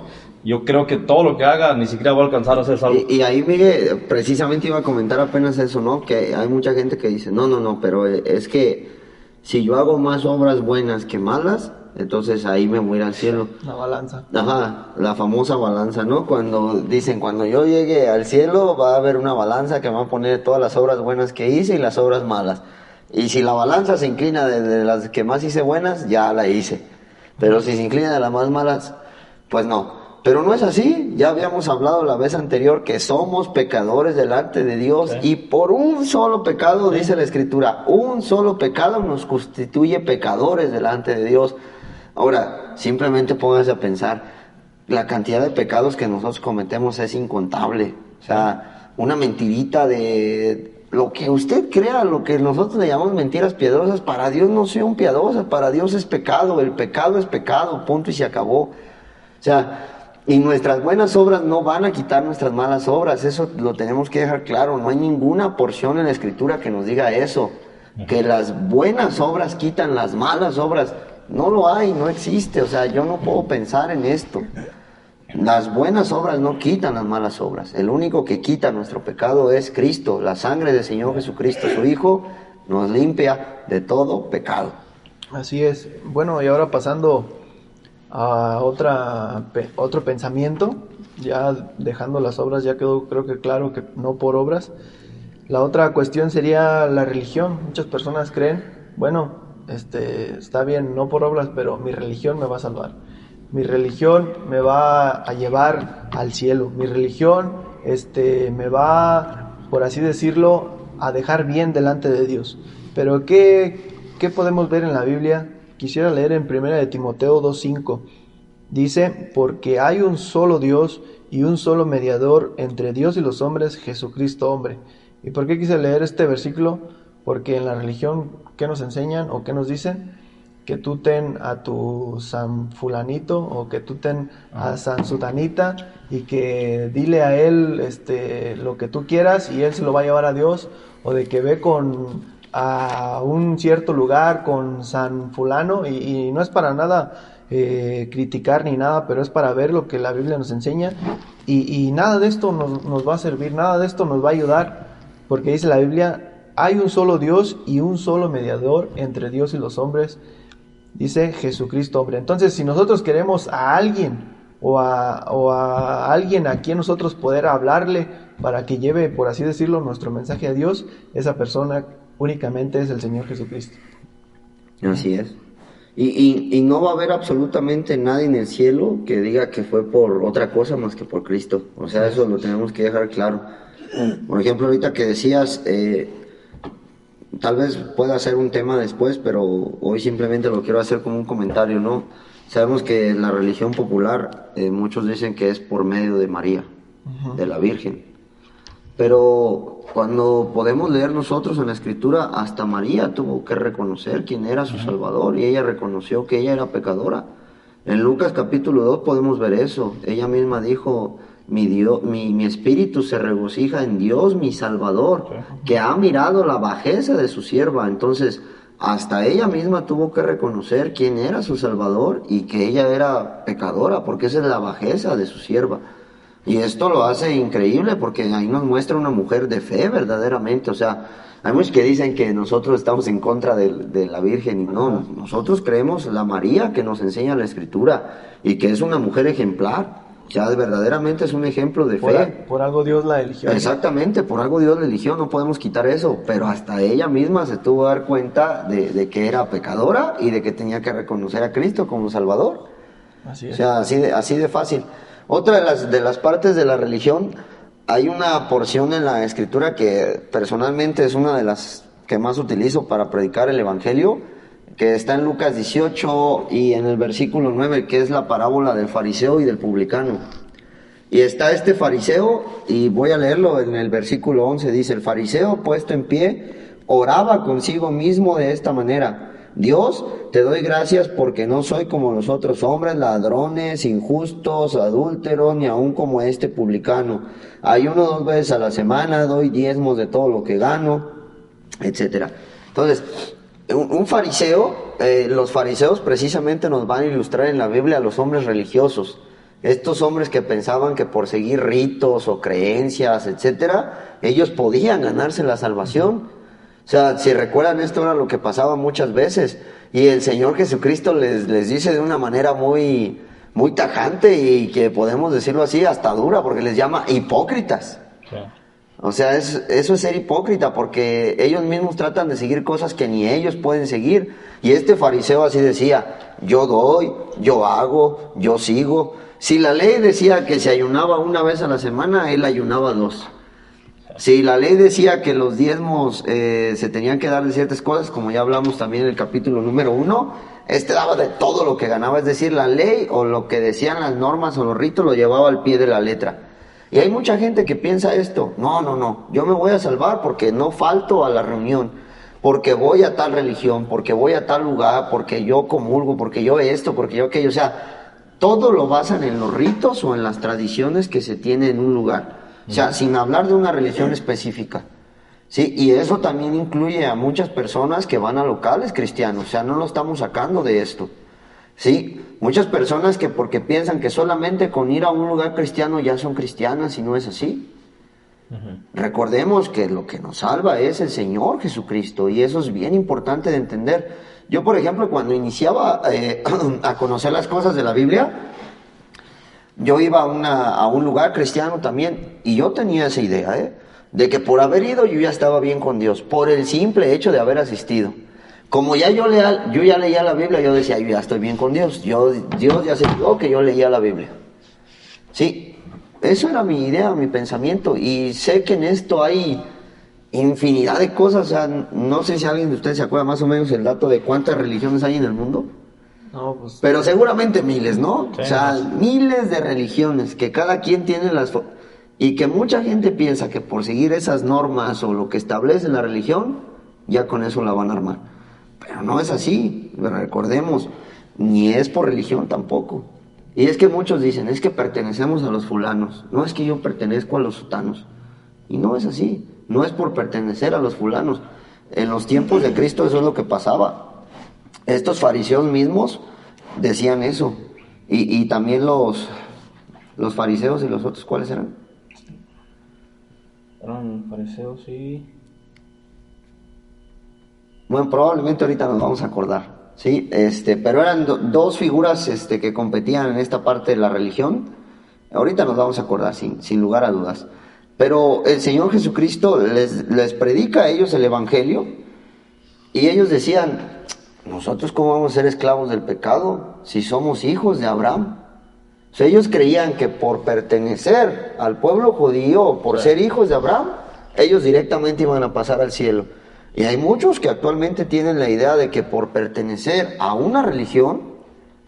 yo creo que todo lo que haga ni siquiera voy a alcanzar a ser salvo.
Y ahí, Miguel, precisamente iba a comentar apenas eso, ¿no? Que hay mucha gente que dice, no, pero es que si yo hago más obras buenas que malas, entonces ahí me voy a ir al cielo.
La balanza.
Ajá, la famosa balanza, ¿no? Cuando dicen, cuando yo llegue al cielo va a haber una balanza que me va a poner todas las obras buenas que hice y las obras malas. Y si la balanza se inclina de las que más hice buenas, ya la hice. Pero si se inclina de las más malas, pues no. Pero no es así, ya habíamos hablado la vez anterior que somos pecadores delante de Dios,
Sí.
y por un solo pecado, dice la Escritura, un solo pecado nos constituye pecadores delante de Dios. Ahora, simplemente pónganse a pensar, la cantidad de pecados que nosotros cometemos es incontable. O sea, una mentirita de lo que usted crea, lo que nosotros le llamamos mentiras piadosas, para Dios no son piadosas, para Dios es pecado, el pecado es pecado, punto y se acabó. O sea, y nuestras buenas obras no van a quitar nuestras malas obras, eso lo tenemos que dejar claro, no hay ninguna porción en la Escritura que nos diga eso, que las buenas obras quitan las malas obras, no lo hay, no existe, o sea, yo no puedo pensar en esto. Las buenas obras no quitan las malas obras, el único que quita nuestro pecado es Cristo, la sangre del Señor Jesucristo, su Hijo, nos limpia de todo pecado.
Así es. Bueno, y ahora pasando a otro pensamiento, ya dejando las obras, ya quedó creo que claro que no por obras. La otra cuestión sería la religión. Muchas personas creen, bueno, está bien, no por obras, pero mi religión me va a salvar. Mi religión me va a llevar al cielo. Mi religión me va, por así decirlo, a dejar bien delante de Dios. Pero ¿qué podemos ver en la Biblia? Quisiera leer en 1 de Timoteo 2:5. Dice, porque hay un solo Dios y un solo mediador entre Dios y los hombres, Jesucristo hombre. ¿Y por qué quise leer este versículo? Porque en la religión, ¿qué nos enseñan o qué nos dicen? Que tú ten a tu San Fulanito o que tú ten a San Sutanita y que dile a él lo que tú quieras y él se lo va a llevar a Dios, o de que ve a un cierto lugar con San Fulano y no es para nada criticar ni nada, pero es para ver lo que la Biblia nos enseña y nada de esto nos va a servir, nada de esto nos va a ayudar, porque dice la Biblia, hay un solo Dios y un solo mediador entre Dios y los hombres, dice Jesucristo hombre. Entonces, si nosotros queremos a alguien o a alguien a quien nosotros poder hablarle para que lleve, por así decirlo, nuestro mensaje a Dios, esa persona únicamente es el Señor Jesucristo.
Así es. Y no va a haber absolutamente nadie en el cielo que diga que fue por otra cosa más que por Cristo. O sea, eso lo tenemos que dejar claro. Por ejemplo, ahorita que decías, tal vez pueda ser un tema después, pero hoy simplemente lo quiero hacer como un comentario, ¿no? Sabemos que la religión popular, muchos dicen que es por medio de María, de la Virgen. Pero cuando podemos leer nosotros en la Escritura, hasta María tuvo que reconocer quién era su Salvador y ella reconoció que ella era pecadora. En Lucas capítulo 2 podemos ver eso. Ella misma dijo, mi espíritu se regocija en Dios, mi Salvador, que ha mirado la bajeza de su sierva. Entonces, hasta ella misma tuvo que reconocer quién era su Salvador y que ella era pecadora, porque esa es la bajeza de su sierva. Y esto lo hace increíble porque ahí nos muestra una mujer de fe verdaderamente. O sea, hay muchos que dicen que nosotros estamos en contra de la Virgen, y no, nosotros creemos la María que nos enseña la Escritura y que es una mujer ejemplar. O sea, verdaderamente es un ejemplo de fe.
Por algo Dios la eligió.
Exactamente, por algo Dios la eligió, no podemos quitar eso, pero hasta ella misma se tuvo que dar cuenta de que era pecadora y de que tenía que reconocer a Cristo como Salvador.
Así es.
O sea, así de fácil. Otra de las partes de la religión, hay una porción en la Escritura que personalmente es una de las que más utilizo para predicar el Evangelio, que está en Lucas 18 y en el versículo 9, que es la parábola del fariseo y del publicano. Y está este fariseo, y voy a leerlo en el versículo 11, dice: el fariseo, puesto en pie, oraba consigo mismo de esta manera: Dios, te doy gracias porque no soy como los otros hombres, ladrones, injustos, adúlteros, ni aun como este publicano. Ayuno 2 veces a la semana, doy diezmos de todo lo que gano, etcétera. Entonces, un fariseo, los fariseos precisamente nos van a ilustrar en la Biblia a los hombres religiosos. Estos hombres que pensaban que por seguir ritos o creencias, etcétera, ellos podían ganarse la salvación. O sea, si recuerdan, esto era lo que pasaba muchas veces. Y el Señor Jesucristo les dice de una manera muy, muy tajante, y que podemos decirlo así, hasta dura, porque les llama hipócritas. Sí. O sea, eso es ser hipócrita, porque ellos mismos tratan de seguir cosas que ni ellos pueden seguir. Y este fariseo así decía: yo doy, yo hago, yo sigo. Si la ley decía que se ayunaba 1 vez a la semana, él ayunaba 2. Si la ley decía que los diezmos se tenían que dar de ciertas cosas, como ya hablamos también en el capítulo número 1, daba de todo lo que ganaba. Es decir, la ley o lo que decían las normas o los ritos lo llevaba al pie de la letra. Y hay mucha gente que piensa esto: no, yo me voy a salvar porque no falto a la reunión, porque voy a tal religión, porque voy a tal lugar, porque yo comulgo, porque yo esto, porque yo aquello. O sea, todo lo basan en los ritos o en las tradiciones que se tienen en un lugar. O sea, sin hablar de una religión específica. Sí, y eso también incluye a muchas personas que van a locales cristianos. O sea, no lo estamos sacando de esto. Sí, muchas personas que porque piensan que solamente con ir a un lugar cristiano ya son cristianas, y no es así. Recordemos que lo que nos salva es el Señor Jesucristo, y eso es bien importante de entender. Yo, por ejemplo, cuando iniciaba a conocer las cosas de la Biblia, yo iba a un lugar cristiano también, y yo tenía esa idea, de que por haber ido yo ya estaba bien con Dios, por el simple hecho de haber asistido. Como ya yo ya leía la Biblia, yo decía: yo ya estoy bien con Dios, Dios ya se fijó que yo leía la Biblia. Sí, eso era mi idea, mi pensamiento, y sé que en esto hay infinidad de cosas. O sea, no sé si alguien de ustedes se acuerda más o menos el dato de cuántas religiones hay en el mundo.
No, pues,
pero seguramente miles, ¿no?
Sí,
o sea, miles de religiones que cada quien tiene y que mucha gente piensa que por seguir esas normas o lo que establece la religión, ya con eso la van a armar. Pero no es así, recordemos, ni es por religión tampoco. Y es que muchos dicen: es que pertenecemos a los fulanos, no, es que yo pertenezco a los sutanos. Y no es así, no es por pertenecer a los fulanos. En los tiempos de Cristo eso es lo que pasaba. Estos fariseos mismos decían eso. Y también los fariseos y los otros, ¿cuáles eran?
Eran fariseos y...
Bueno, probablemente ahorita nos vamos a acordar, ¿sí? Pero eran dos figuras que competían en esta parte de la religión. Ahorita nos vamos a acordar, sin lugar a dudas. Pero el Señor Jesucristo les predica a ellos el Evangelio, y ellos decían: ¿nosotros cómo vamos a ser esclavos del pecado si somos hijos de Abraham? O sea, ellos creían que por pertenecer al pueblo judío, por ser hijos de Abraham, ellos directamente iban a pasar al cielo. Y hay muchos que actualmente tienen la idea de que por pertenecer a una religión,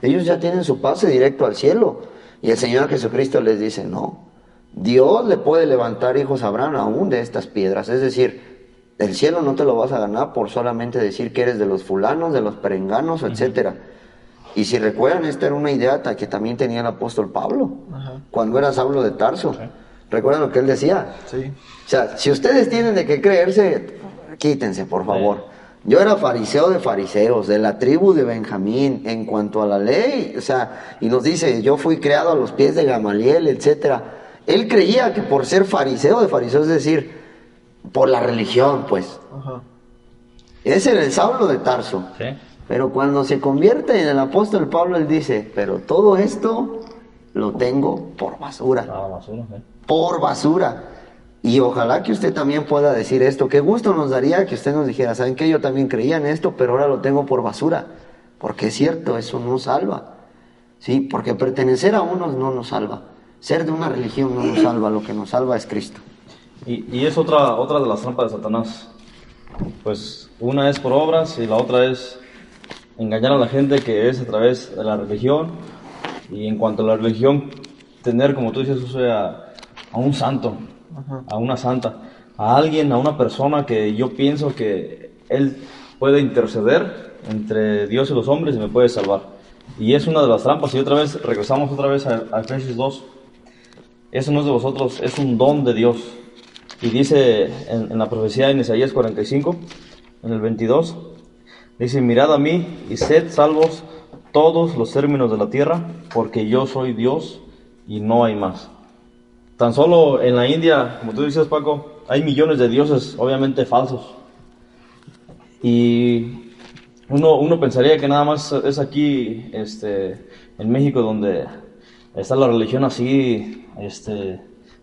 ellos ya tienen su pase directo al cielo. Y el Señor Jesucristo les dice: no, Dios le puede levantar hijos a Abraham aún de estas piedras. Es decir, el cielo no te lo vas a ganar por solamente decir que eres de los fulanos, de los perenganos, etcétera. Y si recuerdan, esta era una idea que también tenía el apóstol Pablo, cuando era Saulo de Tarso. ¿Recuerdan lo que él decía?
Sí.
O sea, si ustedes tienen de qué creerse, quítense, por favor. Yo era fariseo de fariseos, de la tribu de Benjamín, en cuanto a la ley, o sea, y nos dice, yo fui criado a los pies de Gamaliel, etcétera. Él creía que por ser fariseo de fariseos, es decir, por la religión, pues.
Ajá.
Ese era el Saulo de Tarso.
Sí.
Pero cuando se convierte en el apóstol Pablo, él dice, pero todo esto lo tengo por basura.
Ah, basura, sí.
Por basura. Y ojalá que usted también pueda decir esto. Qué gusto nos daría que usted nos dijera, ¿saben qué? Yo también creía en esto, pero ahora lo tengo por basura. Porque es cierto, eso no salva. Sí, porque pertenecer a unos no nos salva. Ser de una religión no nos salva, lo que nos salva es Cristo.
Y es otra de las trampas de Satanás. Pues una es por obras y la otra es engañar a la gente, que es a través de la religión. Y en cuanto a la religión, tener, como tú dices, o sea, a un santo, a una santa, a alguien, a una persona que yo pienso que él puede interceder entre Dios y los hombres y me puede salvar. Y es una de las trampas. Y otra vez, regresamos otra vez a Efesios 2. Eso no es de vosotros, es un don de Dios. Y dice en la profecía en Isaías 45, en el 22, dice, mirad a mí y sed salvos todos los términos de la tierra, porque yo soy Dios y no hay más. Tan solo en la India, como tú dices, Paco, hay millones de dioses, obviamente falsos. Y uno pensaría que nada más es aquí, en México, donde está la religión así,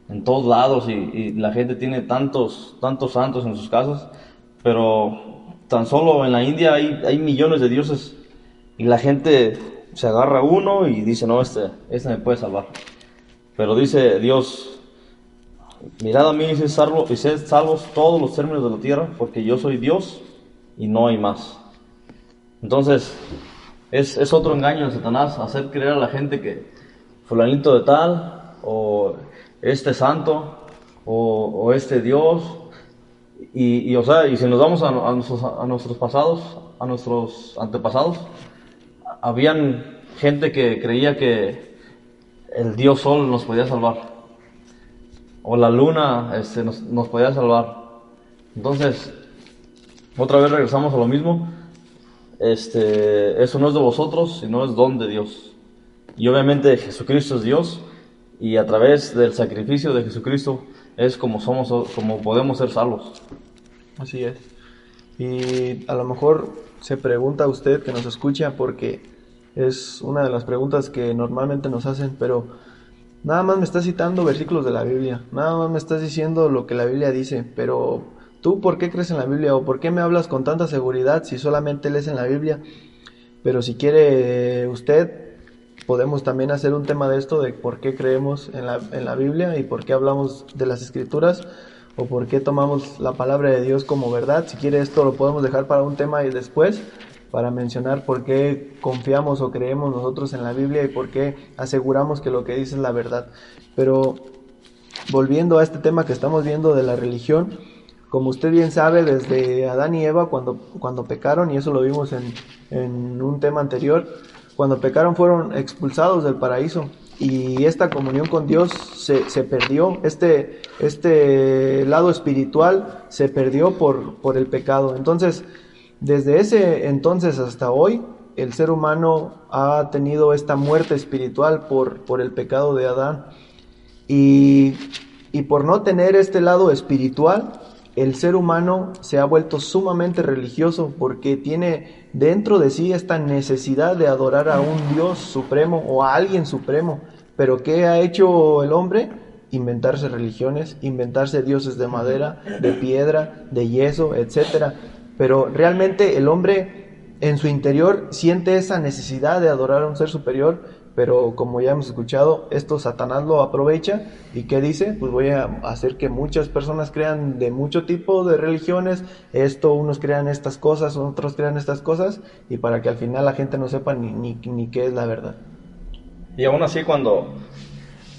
en todos lados, y la gente tiene tantos santos en sus casas, pero tan solo en la India hay millones de dioses, y la gente se agarra a uno y dice, no, este me puede salvar. Pero dice Dios, mirad a mí y sed salvos todos los términos de la tierra, porque yo soy Dios y no hay más. Entonces, es otro engaño de Satanás, hacer creer a la gente que fulanito de tal, o este santo, o este Dios, o sea, y si nos vamos a nuestros pasados, a nuestros antepasados, habían gente que creía que el Dios Sol nos podía salvar, o la luna nos podía salvar. Entonces, otra vez regresamos a lo mismo. Eso no es de vosotros, sino es don de Dios. Y obviamente Jesucristo es Dios, y a través del sacrificio de Jesucristo es como podemos ser salvos.
Así es. Y a lo mejor se pregunta usted que nos escucha, porque es una de las preguntas que normalmente nos hacen, pero nada más me estás citando versículos de la Biblia, nada más me estás diciendo lo que la Biblia dice, pero ¿tú por qué crees en la Biblia? ¿O por qué me hablas con tanta seguridad si solamente lees en la Biblia? Pero si quiere usted, podemos también hacer un tema de esto, de por qué creemos en la Biblia y por qué hablamos de las Escrituras, o por qué tomamos la palabra de Dios como verdad. Si quiere, esto lo podemos dejar para un tema y después, para mencionar por qué confiamos o creemos nosotros en la Biblia y por qué aseguramos que lo que dice es la verdad. Pero volviendo a este tema que estamos viendo de la religión, como usted bien sabe, desde Adán y Eva, cuando pecaron, y eso lo vimos en un tema anterior, cuando pecaron fueron expulsados del paraíso, y esta comunión con Dios se perdió, este lado espiritual se perdió por el pecado. Entonces, desde ese entonces hasta hoy, el ser humano ha tenido esta muerte espiritual por el pecado de Adán, y por no tener este lado espiritual, el ser humano se ha vuelto sumamente religioso, porque tiene dentro de sí esta necesidad de adorar a un Dios supremo o a alguien supremo. Pero ¿qué ha hecho el hombre? Inventarse religiones, inventarse dioses de madera, de piedra, de yeso, etcétera. Pero realmente el hombre en su interior siente esa necesidad de adorar a un ser superior, pero como ya hemos escuchado, esto Satanás lo aprovecha. ¿Y qué dice? Pues voy a hacer que muchas personas crean de mucho tipo de religiones, unos crean estas cosas, otros crean estas cosas, y para que al final la gente no sepa ni qué es la verdad.
Y aún así, cuando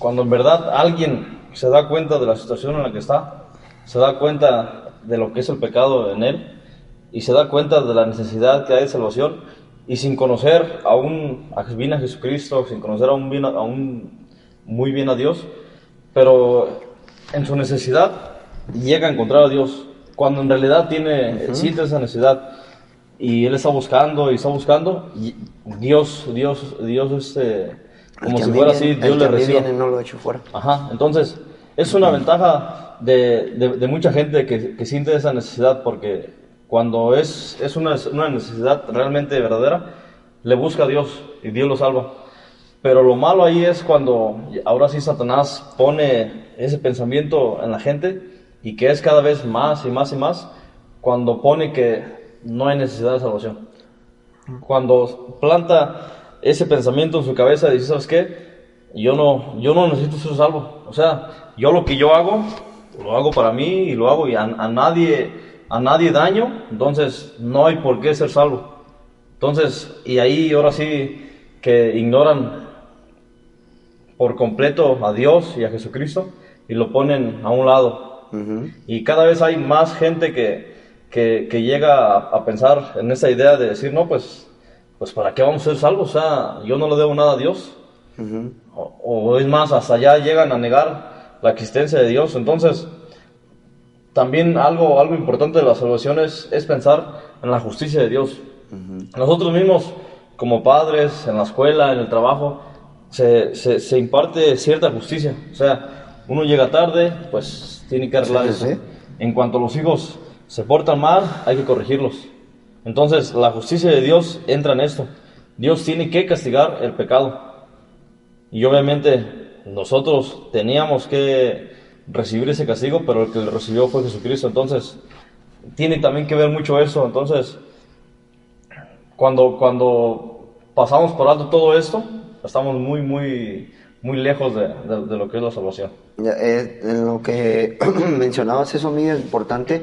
en verdad alguien se da cuenta de la situación en la que está, se da cuenta de lo que es el pecado en él, y se da cuenta de la necesidad que hay de salvación, y sin conocer bien a Jesucristo, sin conocer muy bien a Dios, pero en su necesidad llega a encontrar a Dios, cuando en realidad siente esa necesidad. y él está buscando, y Dios, como si fuera así, Dios le recibe.
No lo echo fuera.
Ajá, entonces, es una ventaja de mucha gente que siente esa necesidad, porque cuando es una necesidad realmente verdadera, le busca a Dios y Dios lo salva. Pero lo malo ahí es cuando ahora sí Satanás pone ese pensamiento en la gente, y que es cada vez más y más y más, cuando pone que no hay necesidad de salvación. Cuando planta ese pensamiento en su cabeza y dice, ¿sabes qué? Yo no necesito ser salvo. O sea, yo lo que yo hago, lo hago para mí y lo hago y a nadie daño, entonces no hay por qué ser salvo. Entonces, y ahí ahora sí que ignoran por completo a Dios y a Jesucristo y lo ponen a un lado. Y cada vez hay más gente que llega a pensar en esa idea de decir, no, pues ¿para qué vamos a ser salvos? O sea, yo no le debo nada a Dios. O es más, hasta allá llegan a negar la existencia de Dios. Entonces, también algo importante de la salvación es pensar en la justicia de Dios. Nosotros mismos, como padres, en la escuela, en el trabajo, se imparte cierta justicia. O sea, uno llega tarde, pues tiene que arreglar eso. En cuanto los hijos se portan mal, hay que corregirlos. Entonces, la justicia de Dios entra en esto. Dios tiene que castigar el pecado. Y obviamente nosotros teníamos que recibir ese castigo, pero el que lo recibió fue Jesucristo. Entonces, tiene también que ver mucho eso. Entonces, cuando pasamos por alto todo esto, estamos muy lejos de lo que es la salvación.
En lo que mencionabas eso, Miguel, es importante.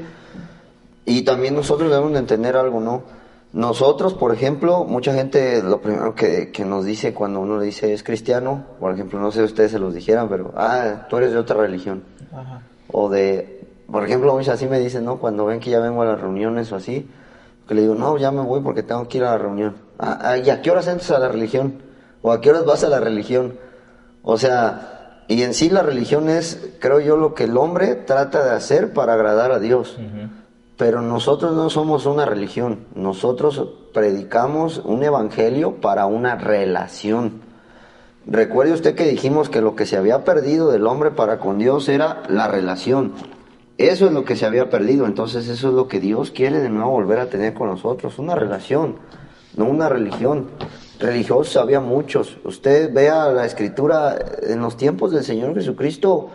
Y también nosotros debemos de entender algo, ¿no? Nosotros, por ejemplo, mucha gente lo primero que nos dice cuando uno le dice es cristiano, por ejemplo, no sé si ustedes se los dijeran, pero, tú eres de otra religión. Ajá. O por ejemplo, muchas así me dicen, ¿no? Cuando ven que ya vengo a las reuniones o así, que le digo, no, ya me voy porque tengo que ir a la reunión. ¿Y a qué horas entras a la religión? ¿O a qué horas vas a la religión? O sea, y en sí la religión es, creo yo, lo que el hombre trata de hacer para agradar a Dios. Pero nosotros no somos una religión, nosotros predicamos un evangelio para una relación. Recuerde usted que dijimos que lo que se había perdido del hombre para con Dios era la relación. Eso es lo que se había perdido, entonces eso es lo que Dios quiere de nuevo volver a tener con nosotros, una relación, no una religión. Religiosos había muchos. Usted vea la escritura en los tiempos del Señor Jesucristo,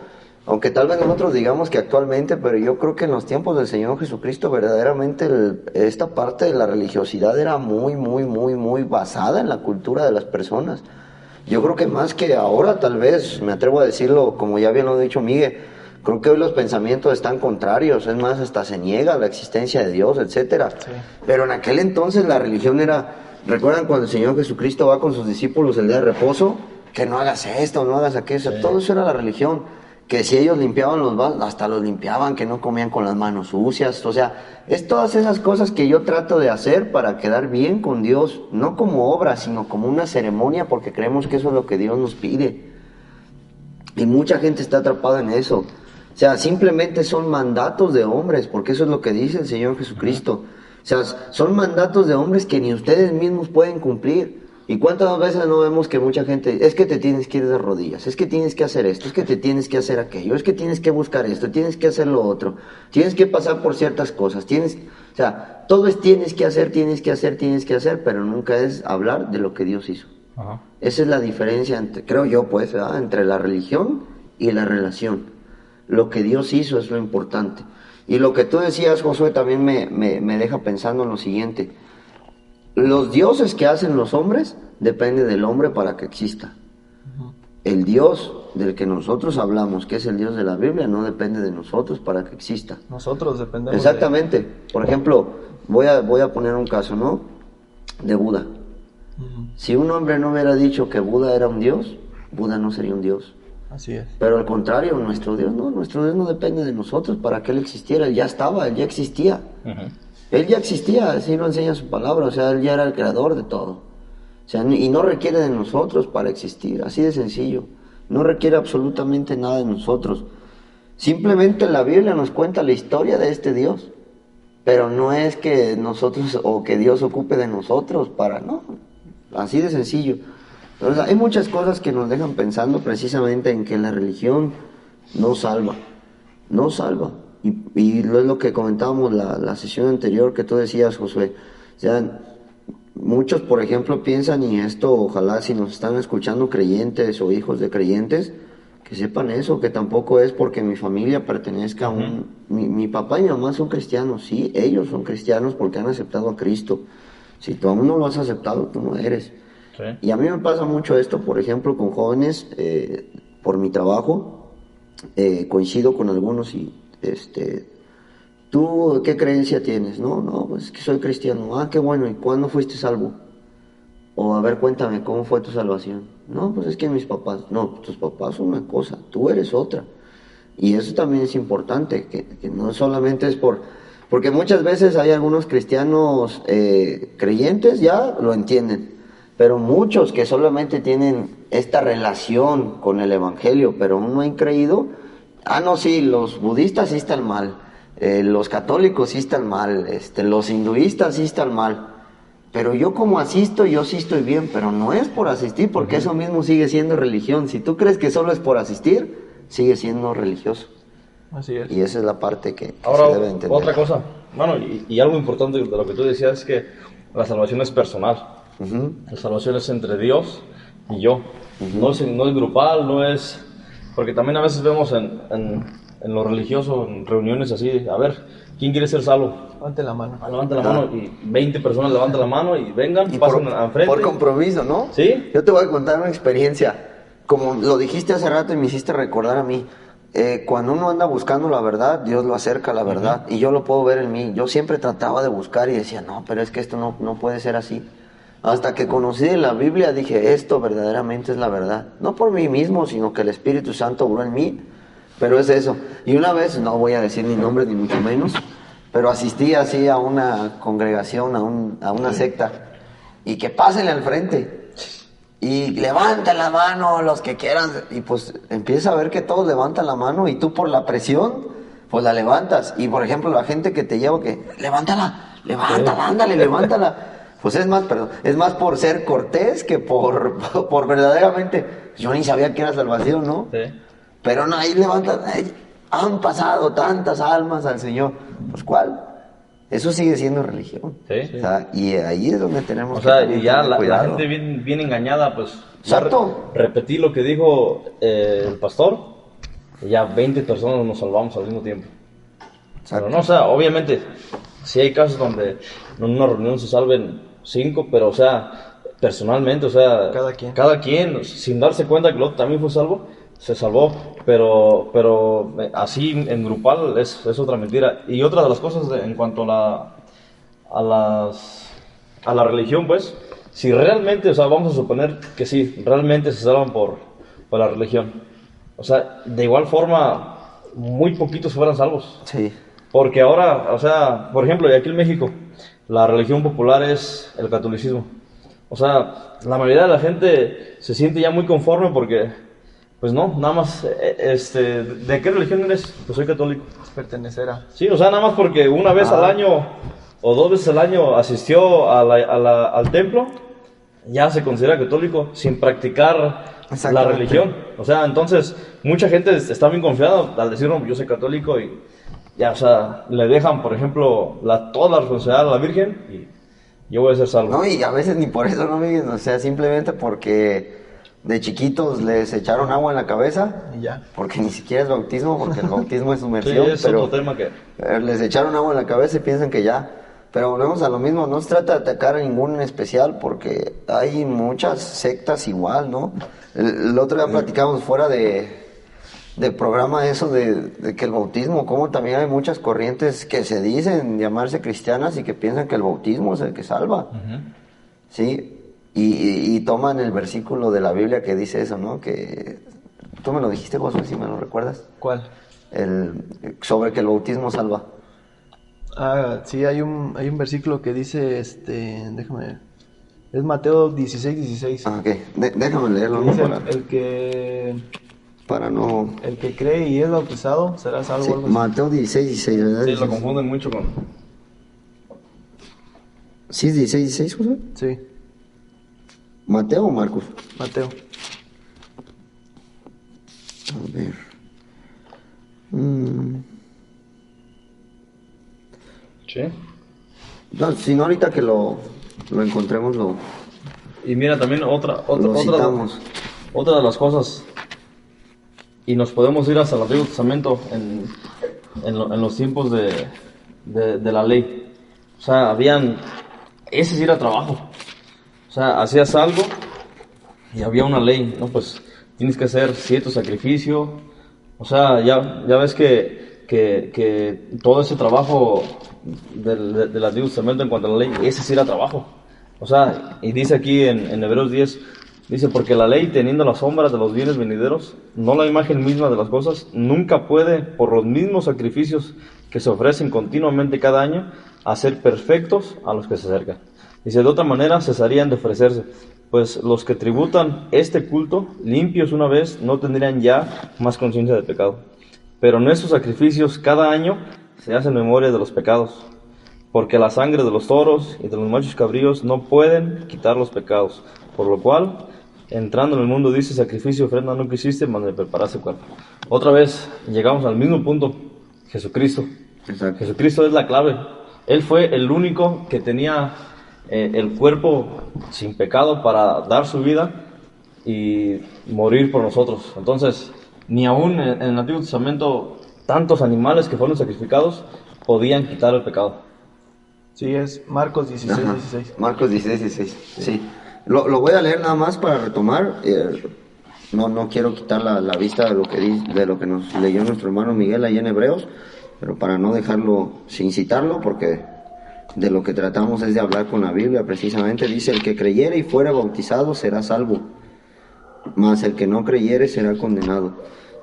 aunque tal vez nosotros digamos que actualmente, pero yo creo que en los tiempos del Señor Jesucristo verdaderamente esta parte de la religiosidad era muy basada en la cultura de las personas. Yo creo que más que ahora, tal vez, me atrevo a decirlo, como ya bien lo ha dicho Miguel, creo que hoy los pensamientos están contrarios, es más, hasta se niega la existencia de Dios, etcétera. Sí. Pero en aquel entonces la religión era, ¿recuerdan cuando el Señor Jesucristo va con sus discípulos el día de reposo? Que no hagas esto, no hagas aquello, sí. Todo eso era la religión. Que si ellos limpiaban los vasos, hasta los limpiaban, que no comían con las manos sucias. O sea, es todas esas cosas que yo trato de hacer para quedar bien con Dios, no como obra, sino como una ceremonia, porque creemos que eso es lo que Dios nos pide. Y mucha gente está atrapada en eso. O sea, simplemente son mandatos de hombres, porque eso es lo que dice el Señor Jesucristo. O sea, son mandatos de hombres que ni ustedes mismos pueden cumplir. ¿Y cuántas veces no vemos que mucha gente, es que te tienes que ir de rodillas, es que tienes que hacer esto, es que te tienes que hacer aquello, es que tienes que buscar esto, tienes que hacer lo otro, tienes que pasar por ciertas cosas, o sea, todo es tienes que hacer, pero nunca es hablar de lo que Dios hizo. Ajá. Esa es la diferencia, creo yo, pues, ¿verdad? Entre la religión y la relación. Lo que Dios hizo es lo importante. Y lo que tú decías, Josué, también me deja pensando en lo siguiente. Los dioses que hacen los hombres depende del hombre para que exista. El Dios del que nosotros hablamos, que es el Dios de la Biblia, no depende de nosotros para que exista.
Nosotros dependemos.
Exactamente. Por ejemplo, voy a poner un caso, ¿no? De Buda. Si un hombre no hubiera dicho que Buda era un Dios, Buda no sería un Dios.
Así es.
Pero al contrario, nuestro Dios no depende de nosotros para que Él existiera. Él ya estaba, Él ya existía. Él ya existía, así lo enseña su palabra, o sea, Él ya era el creador de todo. O sea, y no requiere de nosotros para existir, así de sencillo. No requiere absolutamente nada de nosotros. Simplemente la Biblia nos cuenta la historia de este Dios. pero no es que nosotros o que Dios ocupe de nosotros para, no, así de sencillo. Entonces, hay muchas cosas que nos dejan pensando precisamente en que la religión no salva, no salva. Y es lo que comentábamos la sesión anterior que tú decías, Josué. O sea, muchos, por ejemplo, piensan, y esto ojalá si nos están escuchando creyentes o hijos de creyentes, que sepan eso, que tampoco es porque mi familia pertenezca a un... Mi papá y mi mamá son cristianos, sí, ellos son cristianos porque han aceptado a Cristo. Si tú aún no lo has aceptado, tú no eres.
Sí.
Y a mí me pasa mucho esto, por ejemplo, con jóvenes, por mi trabajo, coincido con algunos y, ¿tú qué creencia tienes? No, pues que soy cristiano. Ah, qué bueno, ¿y cuándo fuiste salvo? O a ver, cuéntame, ¿cómo fue tu salvación? No, pues es que mis papás, no, tus papás son una cosa, tú eres otra. Y eso también es importante, que no solamente es porque muchas veces hay algunos cristianos creyentes, ya lo entienden, pero muchos que solamente tienen esta relación con el evangelio, pero aún no han creído, no, sí, los budistas sí están mal, los católicos sí están mal, los hinduistas sí están mal. Pero yo como asisto, yo sí estoy bien, pero no es por asistir, porque eso mismo sigue siendo religión. Si tú crees que solo es por asistir, sigue siendo religioso.
Así es.
Y esa es la parte que
Ahora,
se debe entender.
otra cosa, bueno, y algo importante de lo que tú decías es que la salvación es personal.
Ujú.
La salvación es entre Dios y yo. No es grupal, no es... Porque también a veces vemos en lo religioso, en reuniones así, a ver, ¿quién quiere ser salvo?
Levante la mano.
Levanta la mano y 20 personas levantan la mano y vengan,
Y
pasan al frente.
por compromiso, ¿no?
¿Sí?
Yo te voy a contar una experiencia. Como lo dijiste hace rato y me hiciste recordar a mí. Cuando uno anda buscando la verdad, Dios lo acerca a la verdad. Y yo lo puedo ver en mí. Yo siempre trataba de buscar y decía, no, pero es que esto no puede ser así. Hasta que conocí la Biblia dije, esto verdaderamente es la verdad. No por mí mismo, sino que el Espíritu Santo obró en mí. Pero es eso. Y una vez, no voy a decir ni nombre ni mucho menos, pero asistí así a una congregación, a una secta. Y que pásenle al frente. Y levanten la mano los que quieran. Y pues empieza a ver que todos levantan la mano y tú por la presión, pues la levantas. Y por ejemplo la gente que te lleva que, levántala, ándale, levántala. Pues es más por ser cortés que por verdaderamente. Yo ni sabía que era salvación, ¿no?
Sí.
Pero no, ahí levantan, han pasado tantas almas al Señor. Pues ¿cuál? Eso sigue siendo religión.
Sí.
O sea, y ahí es donde tenemos
O sea,
que
y ya
tener
la
cuidado.
gente bien engañada, pues...
Exacto.
Repetí lo que dijo el pastor, y ya 20 personas nos salvamos al mismo tiempo.
Exacto.
Pero no, o sea, obviamente, sí hay casos donde en una reunión se salven 5, pero o sea, personalmente, o sea...
Cada
quien, sin darse cuenta que el otro también fue salvo, se salvó, pero así en grupal es otra mentira. Y otra de las cosas en cuanto a la religión, pues, si realmente, o sea, vamos a suponer que sí, realmente se salvan por la religión. O sea, de igual forma, muy poquitos fueran salvos.
Sí.
Porque ahora, o sea, por ejemplo, y aquí en México, la religión popular es el catolicismo. O sea, la mayoría de la gente se siente ya muy conforme porque, pues no, nada más, ¿de qué religión eres? Pues soy católico.
Pertenecer a.
Sí, o sea, nada más porque una vez al año o 2 veces al año asistió al templo, ya se considera católico sin practicar la religión. O sea, entonces, mucha gente está bien confiada al decir, no, yo soy católico y ya, o sea, le dejan, por ejemplo, toda la responsabilidad a la Virgen y yo voy a ser salvo.
No, y a veces ni por eso, ¿no, Miguel? O sea, simplemente porque de chiquitos les echaron agua en la cabeza.
Y ya.
Porque ni siquiera es bautismo, porque el bautismo es
Sí,
sumersión.
es
pero
otro tema que...
les echaron agua en la cabeza y piensan que ya. Pero volvemos a lo mismo, no se trata de atacar a ninguno en especial, porque hay muchas sectas igual, ¿no? El otro día platicamos fuera de programa eso de que el bautismo, como también hay muchas corrientes que se dicen llamarse cristianas y que piensan que el bautismo es el que salva. Sí, y toman el versículo de la Biblia que dice eso, ¿no? Que tú me lo dijiste, Josué, si me lo recuerdas.
¿Cuál?
Sobre que el bautismo salva.
Sí, hay un versículo que dice, déjame ver. Es Mateo 16:16.
Ok, déjame leerlo, ¿no?
Dice, el que cree y es bautizado será salvo.
Sí,
algo así.
Mateo 16:16, ¿verdad?
Sí, lo confunden mucho con...
¿Sí es 16, José?
Sí,
¿Mateo o Marcos?
Mateo.
A ver. Mm.
Sí.
No, si no, ahorita que lo encontremos,
Y mira, también
lo citamos.
otra de las cosas, y nos podemos ir hasta el Antiguo Testamento en los tiempos de la ley. O sea, ese sí era trabajo. O sea, hacías algo y había una ley, ¿no? Pues tienes que hacer cierto sacrificio. O sea, ya ves que todo ese trabajo del Antiguo Testamento en cuanto a la ley, ese sí era trabajo. O sea, y dice aquí en Hebreos 10, dice, porque la ley, teniendo las sombras de los bienes venideros, no la imagen misma de las cosas, nunca puede, por los mismos sacrificios que se ofrecen continuamente cada año, hacer perfectos a los que se acercan. Dice, de otra manera cesarían de ofrecerse, pues los que tributan este culto, limpios una vez, no tendrían ya más conciencia de pecado. Pero nuestros sacrificios cada año se hacen memoria de los pecados, porque la sangre de los toros y de los machos cabríos no pueden quitar los pecados, por lo cual, entrando en el mundo, dice, sacrificio y ofrenda no quisiste, mas me preparaste el cuerpo. Otra vez, llegamos al mismo punto, Jesucristo.
Exacto.
Jesucristo es la clave. Él fue el único que tenía el cuerpo sin pecado para dar su vida y morir por nosotros. Entonces, ni aún en el Antiguo Testamento tantos animales que fueron sacrificados podían quitar el pecado.
Sí, es Marcos 16,
Ajá.
16.
Marcos 16, 16. Sí. Lo voy a leer nada más para retomar. No quiero quitar la vista de lo que nos leyó nuestro hermano Miguel ahí en Hebreos, pero para no dejarlo sin citarlo, porque de lo que tratamos es de hablar con la Biblia precisamente. Dice, el que creyere y fuere bautizado será salvo, mas el que no creyere será condenado.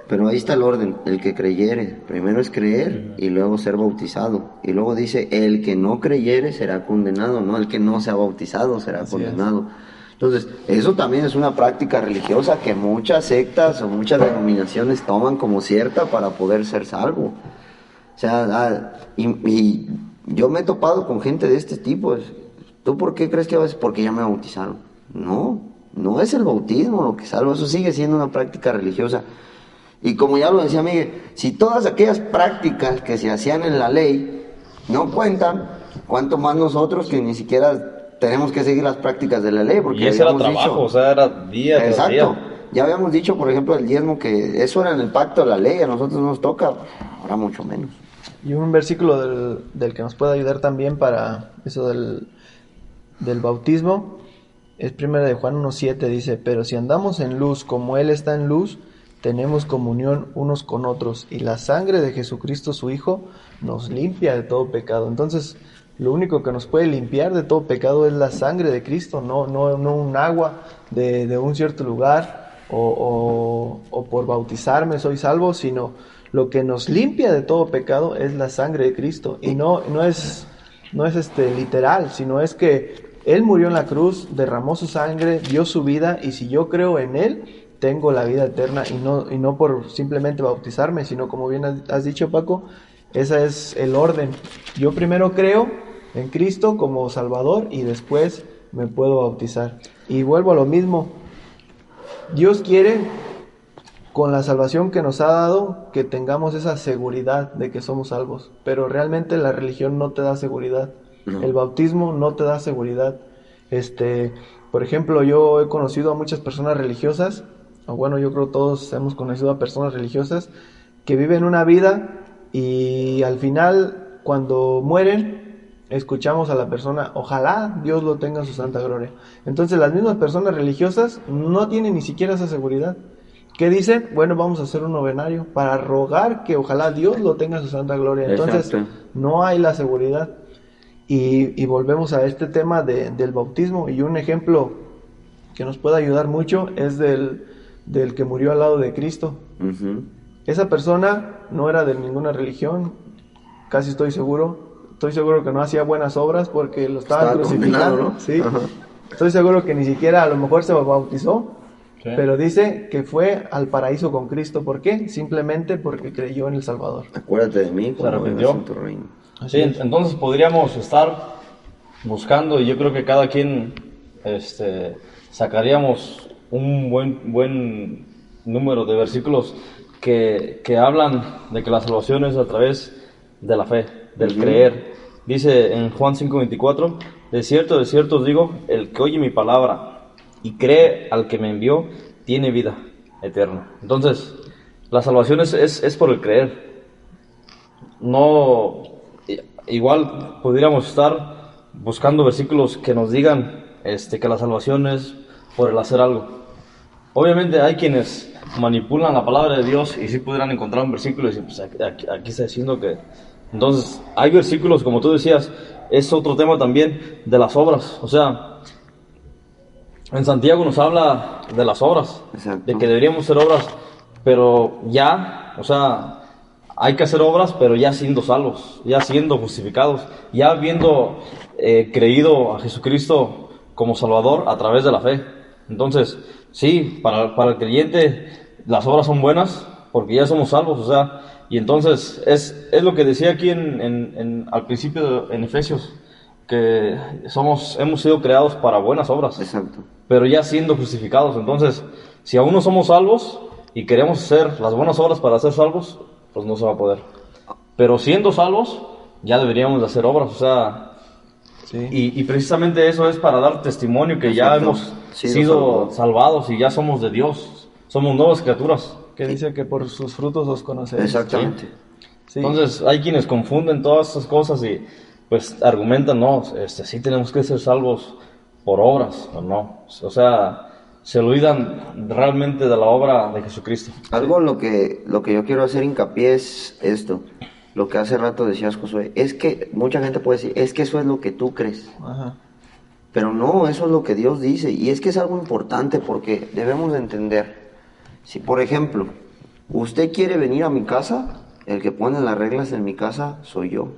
Pero ahí está el orden, el que creyere, primero es creer y luego ser bautizado. Y luego dice, el que no creyere será condenado, no el que no sea bautizado será condenado. Entonces, eso también es una práctica religiosa que muchas sectas o muchas denominaciones toman como cierta para poder ser salvo. O sea, y yo me he topado con gente de este tipo. ¿Tú por qué crees que a veces? Porque ya me bautizaron. No es el bautismo lo que salva, eso sigue siendo una práctica religiosa. Y como ya lo decía Miguel, si todas aquellas prácticas que se hacían en la ley no cuentan, ¿cuánto más nosotros que ni siquiera tenemos que seguir las prácticas de la ley? Porque
Y ese era trabajo,
dicho,
o sea, era día tras
exacto,
día.
ya habíamos dicho, por ejemplo, el diezmo, que eso era en el pacto de la ley, a nosotros nos toca, ahora mucho menos.
Y un versículo del que nos puede ayudar también para eso del bautismo es 1 de Juan 1:7, dice, pero si andamos en luz como Él está en luz, tenemos comunión unos con otros, y la sangre de Jesucristo su Hijo nos limpia de todo pecado. Entonces, lo único que nos puede limpiar de todo pecado es la sangre de Cristo, no un agua de un cierto lugar, o por bautizarme soy salvo, sino lo que nos limpia de todo pecado es la sangre de Cristo. Y no es literal, sino es que Él murió en la cruz, derramó su sangre, dio su vida, y si yo creo en Él, tengo la vida eterna, y no por simplemente bautizarme, sino como bien has dicho, Paco, ese es el orden. Yo primero creo en Cristo como Salvador y después me puedo bautizar. Y vuelvo a lo mismo, Dios quiere, con la salvación que nos ha dado, que tengamos esa seguridad de que somos salvos, pero realmente la religión no te da seguridad. No. El bautismo no te da seguridad. Por ejemplo, yo he conocido a muchas personas religiosas, o bueno, yo creo todos hemos conocido a personas religiosas que viven una vida y al final, cuando mueren, escuchamos a la persona, ojalá Dios lo tenga en su santa gloria. Entonces las mismas personas religiosas no tienen ni siquiera esa seguridad. ¿Qué dicen? Bueno, vamos a hacer un novenario para rogar que ojalá Dios lo tenga en su santa gloria. Entonces, exacto, no hay la seguridad. Y volvemos a este tema del bautismo, y un ejemplo que nos puede ayudar mucho es del que murió al lado de Cristo. Uh-huh. Esa persona no era de ninguna religión, casi estoy seguro que no hacía buenas obras porque lo estaban crucificando, ¿no? Sí. Uh-huh. Estoy seguro que ni siquiera a lo mejor se bautizó, sí, pero dice que fue al paraíso con Cristo. ¿Por qué? Simplemente porque creyó en el Salvador.
Acuérdate de mí
cuando vengas en
tu reino.
Sí, entonces podríamos estar buscando, y yo creo que cada quien sacaríamos un buen número de versículos que hablan de que la salvación es a través de la fe, del creer. Dice en Juan 5:24, de cierto os digo, el que oye mi palabra y cree al que me envió, tiene vida eterna. Entonces, la salvación es por el creer. No, igual podríamos estar buscando versículos que nos digan que la salvación es por el hacer algo. Obviamente hay quienes manipulan la palabra de Dios y sí pudieran encontrar un versículo y decir, pues aquí está diciendo que... Entonces, hay versículos, como tú decías, es otro tema también de las obras. O sea, en Santiago nos habla de las obras,
Exacto.
de que deberíamos hacer obras, pero ya, o sea, hay que hacer obras, pero ya siendo salvos, ya siendo justificados, ya habiendo creído a Jesucristo como Salvador a través de la fe. Entonces, sí, para el creyente las obras son buenas porque ya somos salvos, o sea, y entonces es lo que decía aquí al principio en Efesios, que hemos sido creados para buenas obras.
Exacto.
Pero ya siendo justificados. Entonces, si aún no somos salvos y queremos hacer las buenas obras para ser salvos, pues no se va a poder. Pero siendo salvos, ya deberíamos de hacer obras, o sea,
Sí.
y precisamente eso es para dar testimonio que ya
Exacto.
hemos
Sí,
sido salvados y ya somos de Dios, somos nuevas criaturas.
Que dice que por sus frutos los conoceréis.
Exactamente.
Sí.
Entonces hay quienes confunden todas estas cosas y pues argumentan, no, sí tenemos que ser salvos por obras, o no, o sea, se olvidan realmente de la obra de Jesucristo.
Algo lo que yo quiero hacer hincapié es esto, lo que hace rato decías, Josué, es que mucha gente puede decir, es que eso es lo que tú crees,
Ajá.
pero no, eso es lo que Dios dice, y es que es algo importante porque debemos de entender, si por ejemplo, usted quiere venir a mi casa, el que pone las reglas en mi casa soy yo.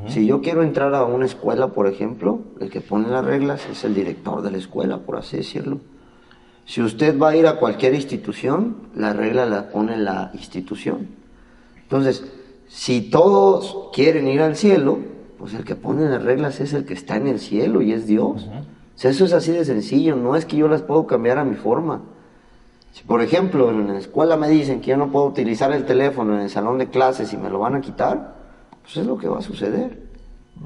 Si yo quiero entrar a una escuela, por ejemplo, el que pone las reglas es el director de la escuela, por así decirlo. Si usted va a ir a cualquier institución, la regla la pone la institución. Entonces, si todos quieren ir al cielo, pues el que pone las reglas es el que está en el cielo y es Dios. O sea, eso es así de sencillo, no es que yo las puedo cambiar a mi forma. Si, por ejemplo, en la escuela me dicen que yo no puedo utilizar el teléfono en el salón de clases y me lo van a quitar, pues es lo que va a suceder.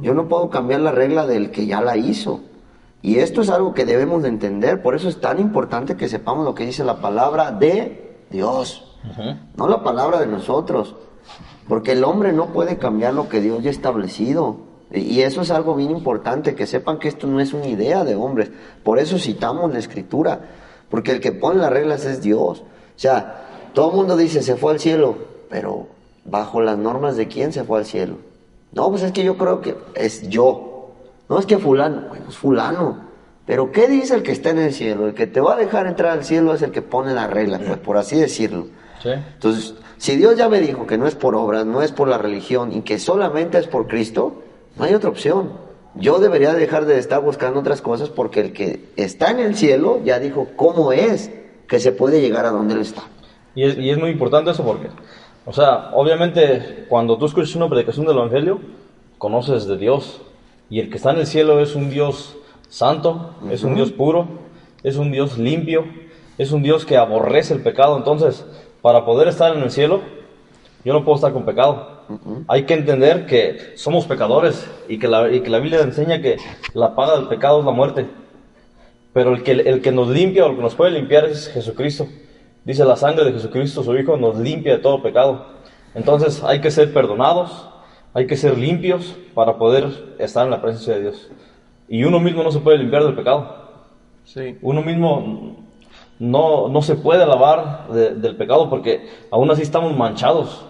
Yo no puedo cambiar la regla del que ya la hizo. Y esto es algo que debemos de entender. Por eso es tan importante que sepamos lo que dice la palabra de Dios, no la palabra de nosotros. Porque el hombre no puede cambiar lo que Dios ya ha establecido. Y eso es algo bien importante, que sepan que esto no es una idea de hombres. Por eso citamos la Escritura. Porque el que pone las reglas es Dios. O sea, todo el mundo dice se fue al cielo, pero ¿bajo las normas de quién se fue al cielo? No, pues es que yo creo que es yo. No es que fulano, bueno, es fulano. Pero ¿qué dice el que está en el cielo? El que te va a dejar entrar al cielo es el que pone la regla, pues por así decirlo.
Sí.
Entonces, si Dios ya me dijo que no es por obras, no es por la religión y que solamente es por Cristo, no hay otra opción. Yo debería dejar de estar buscando otras cosas porque el que está en el cielo ya dijo cómo es que se puede llegar a donde Él está.
Y es muy importante eso porque, o sea, obviamente cuando tú escuchas una predicación del Evangelio, conoces de Dios. Y el que está en el cielo es un Dios santo, es un Dios puro, es un Dios limpio, es un Dios que aborrece el pecado. Entonces, para poder estar en el cielo, yo no puedo estar con pecado. Hay que entender que somos pecadores y que la Biblia enseña que la paga del pecado es la muerte. Pero el que nos limpia o el que nos puede limpiar es Jesucristo. Dice, la sangre de Jesucristo, su Hijo, nos limpia de todo pecado. Entonces hay que ser perdonados, hay que ser limpios para poder estar en la presencia de Dios. Y uno mismo no se puede limpiar del pecado.
Sí.
Uno mismo no se puede lavar del pecado porque aún así estamos manchados.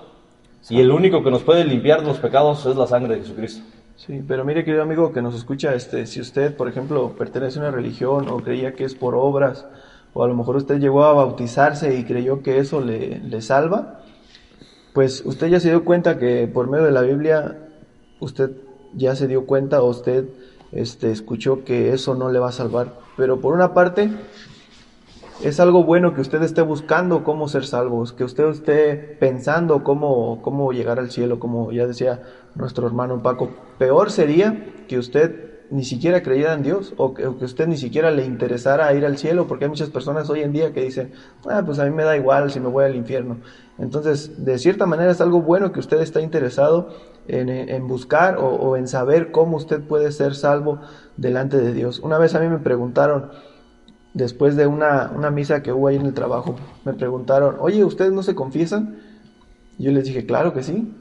Y el único que nos puede limpiar de los pecados es la sangre de Jesucristo.
Sí, pero mire, querido amigo que nos escucha, si usted, por ejemplo, pertenece a una religión o creía que es por obras, o a lo mejor usted llegó a bautizarse y creyó que eso le salva, pues usted ya se dio cuenta que por medio de la Biblia, usted ya se dio cuenta o usted escuchó que eso no le va a salvar. Pero por una parte, es algo bueno que usted esté buscando cómo ser salvos, que usted esté pensando cómo llegar al cielo, como ya decía nuestro hermano Paco. Peor sería que usted ni siquiera creyera en Dios, o que a usted ni siquiera le interesara ir al cielo, porque hay muchas personas hoy en día que dicen, pues a mí me da igual si me voy al infierno. Entonces, de cierta manera es algo bueno que usted está interesado en buscar o en saber cómo usted puede ser salvo delante de Dios. Una vez a mí me preguntaron, después de una misa que hubo ahí en el trabajo, me preguntaron, oye, ¿ustedes no se confiesan? Y yo les dije, claro que sí.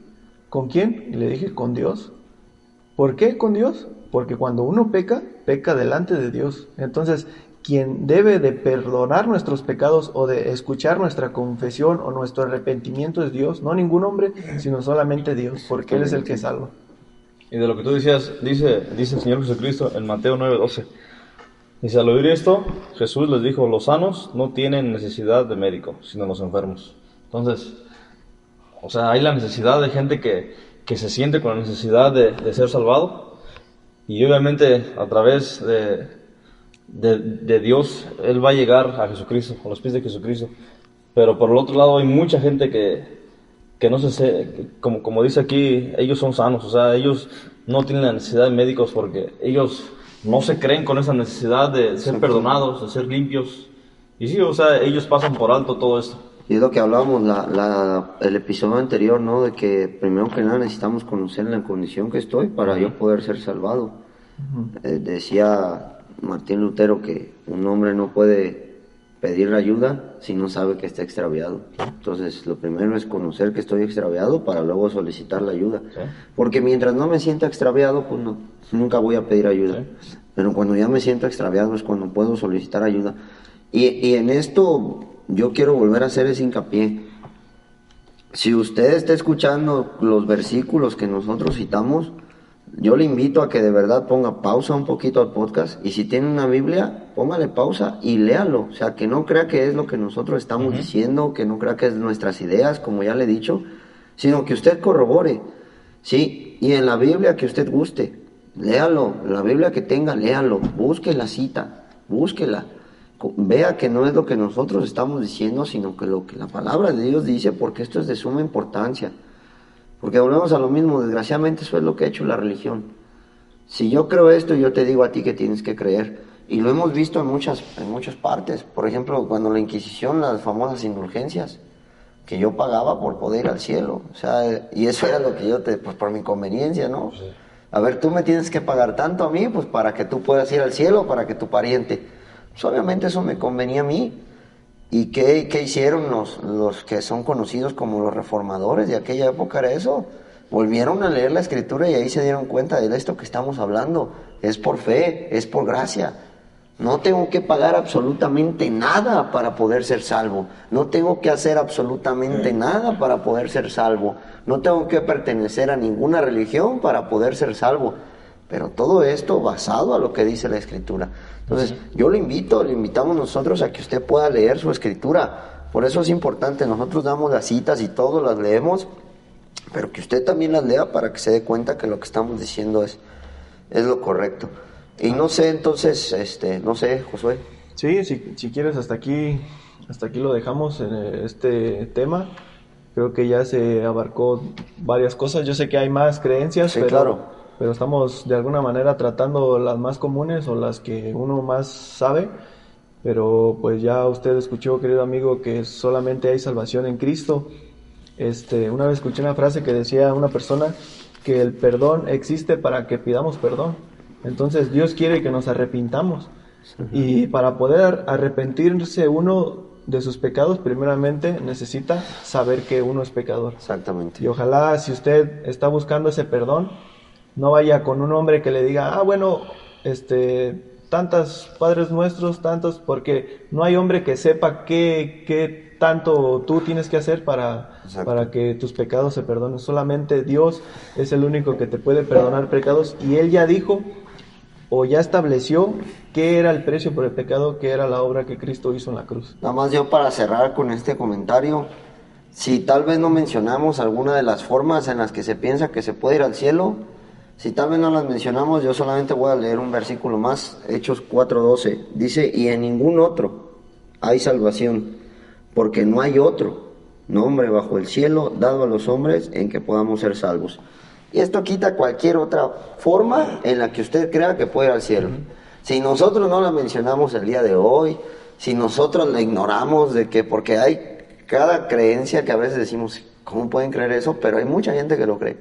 ¿Con quién? Y le dije, con Dios. ¿Por qué con Dios? Porque cuando uno peca, peca delante de Dios. Entonces, quien debe de perdonar nuestros pecados o de escuchar nuestra confesión o nuestro arrepentimiento es Dios, no ningún hombre, sino solamente Dios, porque Él es el que salva.
Y de lo que tú decías, dice el Señor Jesucristo en Mateo 9:12. Dice, al oír esto, Jesús les dijo, los sanos no tienen necesidad de médico, sino los enfermos. Entonces, o sea, hay la necesidad de gente que se siente con la necesidad de ser salvado. Y obviamente a través de Dios, Él va a llegar a Jesucristo, a los pies de Jesucristo. Pero por el otro lado hay mucha gente que no como dice aquí, ellos son sanos. O sea, ellos no tienen la necesidad de médicos porque ellos no se creen con esa necesidad de ser perdonados, de ser limpios. Y sí, o sea, ellos pasan por alto todo esto.
Y es lo que hablábamos el episodio anterior, ¿no? De que primero que nada necesitamos conocer la condición que estoy para yo poder ser salvado. Decía Martín Lutero que un hombre no puede pedir ayuda si no sabe que está extraviado. Entonces, lo primero es conocer que estoy extraviado para luego solicitar la ayuda. ¿Sí? Porque mientras no me sienta extraviado, pues no, nunca voy a pedir ayuda. ¿Sí? Pero cuando ya me siento extraviado es cuando puedo solicitar ayuda. Y en esto yo quiero volver a hacer ese hincapié. Si usted está escuchando los versículos que nosotros citamos, yo le invito a que de verdad ponga pausa un poquito al podcast, y si tiene una Biblia, póngale pausa y léalo. O sea, que no crea que es lo que nosotros estamos diciendo, que no crea que es nuestras ideas, como ya le he dicho, sino que usted corrobore, ¿sí? Y en la Biblia que usted guste, léalo. La Biblia que tenga, léalo. Busque la cita, búsquela. Vea que no es lo que nosotros estamos diciendo, sino que lo que la palabra de Dios dice, porque esto es de suma importancia. Porque volvemos a lo mismo, desgraciadamente eso es lo que ha hecho la religión. Si yo creo esto, yo te digo a ti que tienes que creer. Y lo hemos visto en muchas partes. Por ejemplo, cuando la Inquisición, las famosas indulgencias, que yo pagaba por poder ir al cielo. O sea, y eso era lo que yo pues por mi conveniencia, ¿no? Sí. A ver, tú me tienes que pagar tanto a mí, pues para que tú puedas ir al cielo, para que tu pariente. Pues obviamente eso me convenía a mí. ¿Y qué hicieron los que son conocidos como los reformadores de aquella época? Era eso. Volvieron a leer la Escritura y ahí se dieron cuenta de esto que estamos hablando. Es por fe, es por gracia. No tengo que pagar absolutamente nada para poder ser salvo. No tengo que hacer absolutamente nada para poder ser salvo. No tengo que pertenecer a ninguna religión para poder ser salvo. Pero todo esto basado a lo que dice la Escritura. Entonces, yo le invitamos nosotros a que usted pueda leer su Escritura. Por eso es importante, nosotros damos las citas y todo, las leemos, pero que usted también las lea para que se dé cuenta que lo que estamos diciendo es lo correcto. Y no sé, entonces, no sé, Josué.
Sí, si quieres, hasta aquí lo dejamos en este tema. Creo que ya se abarcó varias cosas. Yo sé que hay más creencias,
sí, claro.
Pero estamos de alguna manera tratando las más comunes o las que uno más sabe. Pero pues ya usted escuchó, querido amigo, que solamente hay salvación en Cristo. Una vez escuché una frase que decía una persona que el perdón existe para que pidamos perdón. Entonces Dios quiere que nos arrepintamos. Y para poder arrepentirse uno de sus pecados, primeramente necesita saber que uno es pecador.
Exactamente.
Y ojalá, si usted está buscando ese perdón, no vaya con un hombre que le diga, tantos padres nuestros, tantos, porque no hay hombre que sepa qué tanto tú tienes que hacer para que tus pecados se perdonen. Solamente Dios es el único que te puede perdonar pecados, y Él ya dijo o ya estableció qué era el precio por el pecado, qué era la obra que Cristo hizo en la cruz.
Nada más yo para cerrar con este comentario, si tal vez no mencionamos alguna de las formas en las que se piensa que se puede ir al cielo, si tal vez no las mencionamos, yo solamente voy a leer un versículo más, Hechos 4:12, dice, y en ningún otro hay salvación, porque no hay otro nombre bajo el cielo dado a los hombres en que podamos ser salvos. Y esto quita cualquier otra forma en la que usted crea que puede ir al cielo. Si nosotros no la mencionamos el día de hoy, si nosotros la ignoramos, de que porque hay cada creencia que a veces decimos, ¿cómo pueden creer eso? Pero hay mucha gente que lo cree.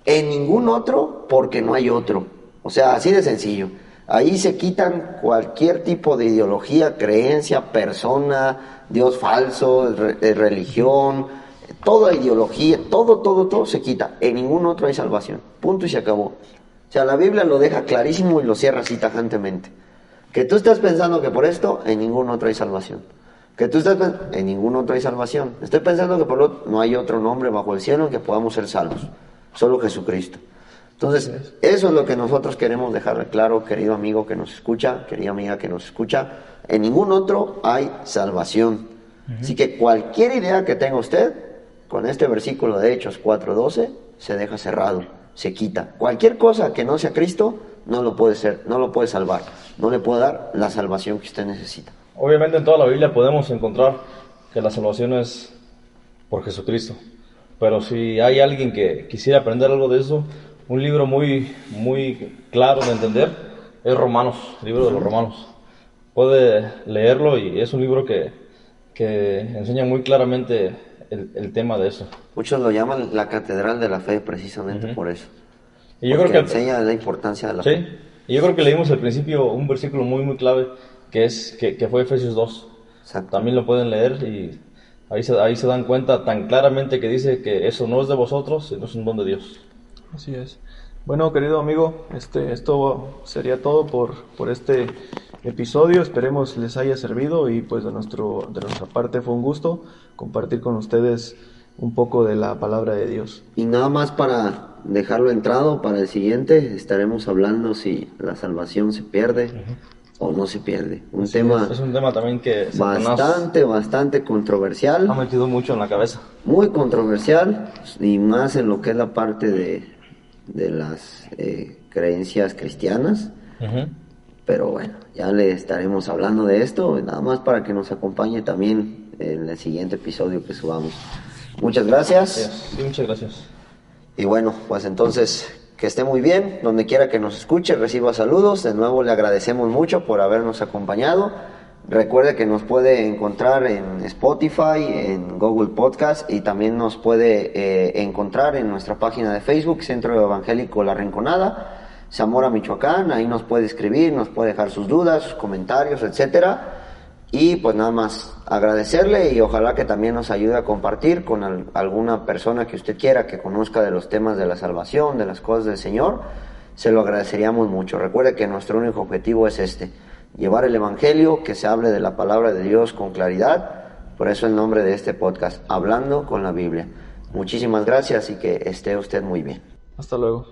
En ningún otro, porque no hay otro. O sea, así de sencillo. Ahí se quitan cualquier tipo de ideología, creencia, persona, Dios falso, religión, toda ideología, todo se quita. En ningún otro hay salvación. Punto y se acabó. O sea, la Biblia lo deja clarísimo y lo cierra así tajantemente. Que tú estás pensando que por esto, en ningún otro hay salvación. Que tú estás pensando, en ningún otro hay salvación. Estoy pensando que por otro, no hay otro nombre bajo el cielo en que podamos ser salvos. Solo Jesucristo. Entonces, eso es lo que nosotros queremos dejarle claro, querido amigo que nos escucha, querida amiga que nos escucha. En ningún otro hay salvación. Así que cualquier idea que tenga usted, con este versículo de Hechos 4:12, se deja cerrado, se quita. Cualquier cosa que no sea Cristo, no lo puede ser, no lo puede salvar, no le puede dar la salvación que usted necesita.
Obviamente en toda la Biblia podemos encontrar que la salvación es por Jesucristo. Pero si hay alguien que quisiera aprender algo de eso, un libro muy claro de entender es Romanos, el libro de los Romanos. Puede leerlo y es un libro que enseña muy claramente el tema de eso.
Muchos lo llaman la catedral de la fe precisamente por eso.
Y yo creo que
enseña la importancia de la fe.
Sí, y yo creo que leímos al principio un versículo muy clave que fue Efesios 2.
Exacto.
También lo pueden leer y ahí se dan cuenta tan claramente que dice que eso no es de vosotros, sino es un don de Dios.
Así es. Bueno, querido amigo, esto sería todo por este episodio. Esperemos les haya servido y pues de nuestra parte fue un gusto compartir con ustedes un poco de la palabra de Dios.
Y nada más para dejarlo entrado para el siguiente, estaremos hablando si la salvación se pierde o no se pierde.
Es un tema también que
bastante controversial.
Ha metido mucho en la cabeza.
Muy controversial, y más en lo que es la parte de las creencias cristianas. Pero bueno, ya le estaremos hablando de esto, nada más para que nos acompañe también en el siguiente episodio que subamos. Muchas gracias.
Sí, muchas gracias.
Y bueno, pues entonces, que esté muy bien, donde quiera que nos escuche, reciba saludos. De nuevo le agradecemos mucho por habernos acompañado. Recuerde que nos puede encontrar en Spotify, en Google Podcast, y también nos puede encontrar en nuestra página de Facebook, Centro Evangélico La Rinconada, Zamora, Michoacán. Ahí nos puede escribir, nos puede dejar sus dudas, sus comentarios, etcétera. Y pues nada más agradecerle y ojalá que también nos ayude a compartir con alguna persona que usted quiera que conozca de los temas de la salvación, de las cosas del Señor. Se lo agradeceríamos mucho. Recuerde que nuestro único objetivo es llevar el Evangelio, que se hable de la palabra de Dios con claridad. Por eso el nombre de este podcast, Hablando con la Biblia. Muchísimas gracias y que esté usted muy bien.
Hasta luego.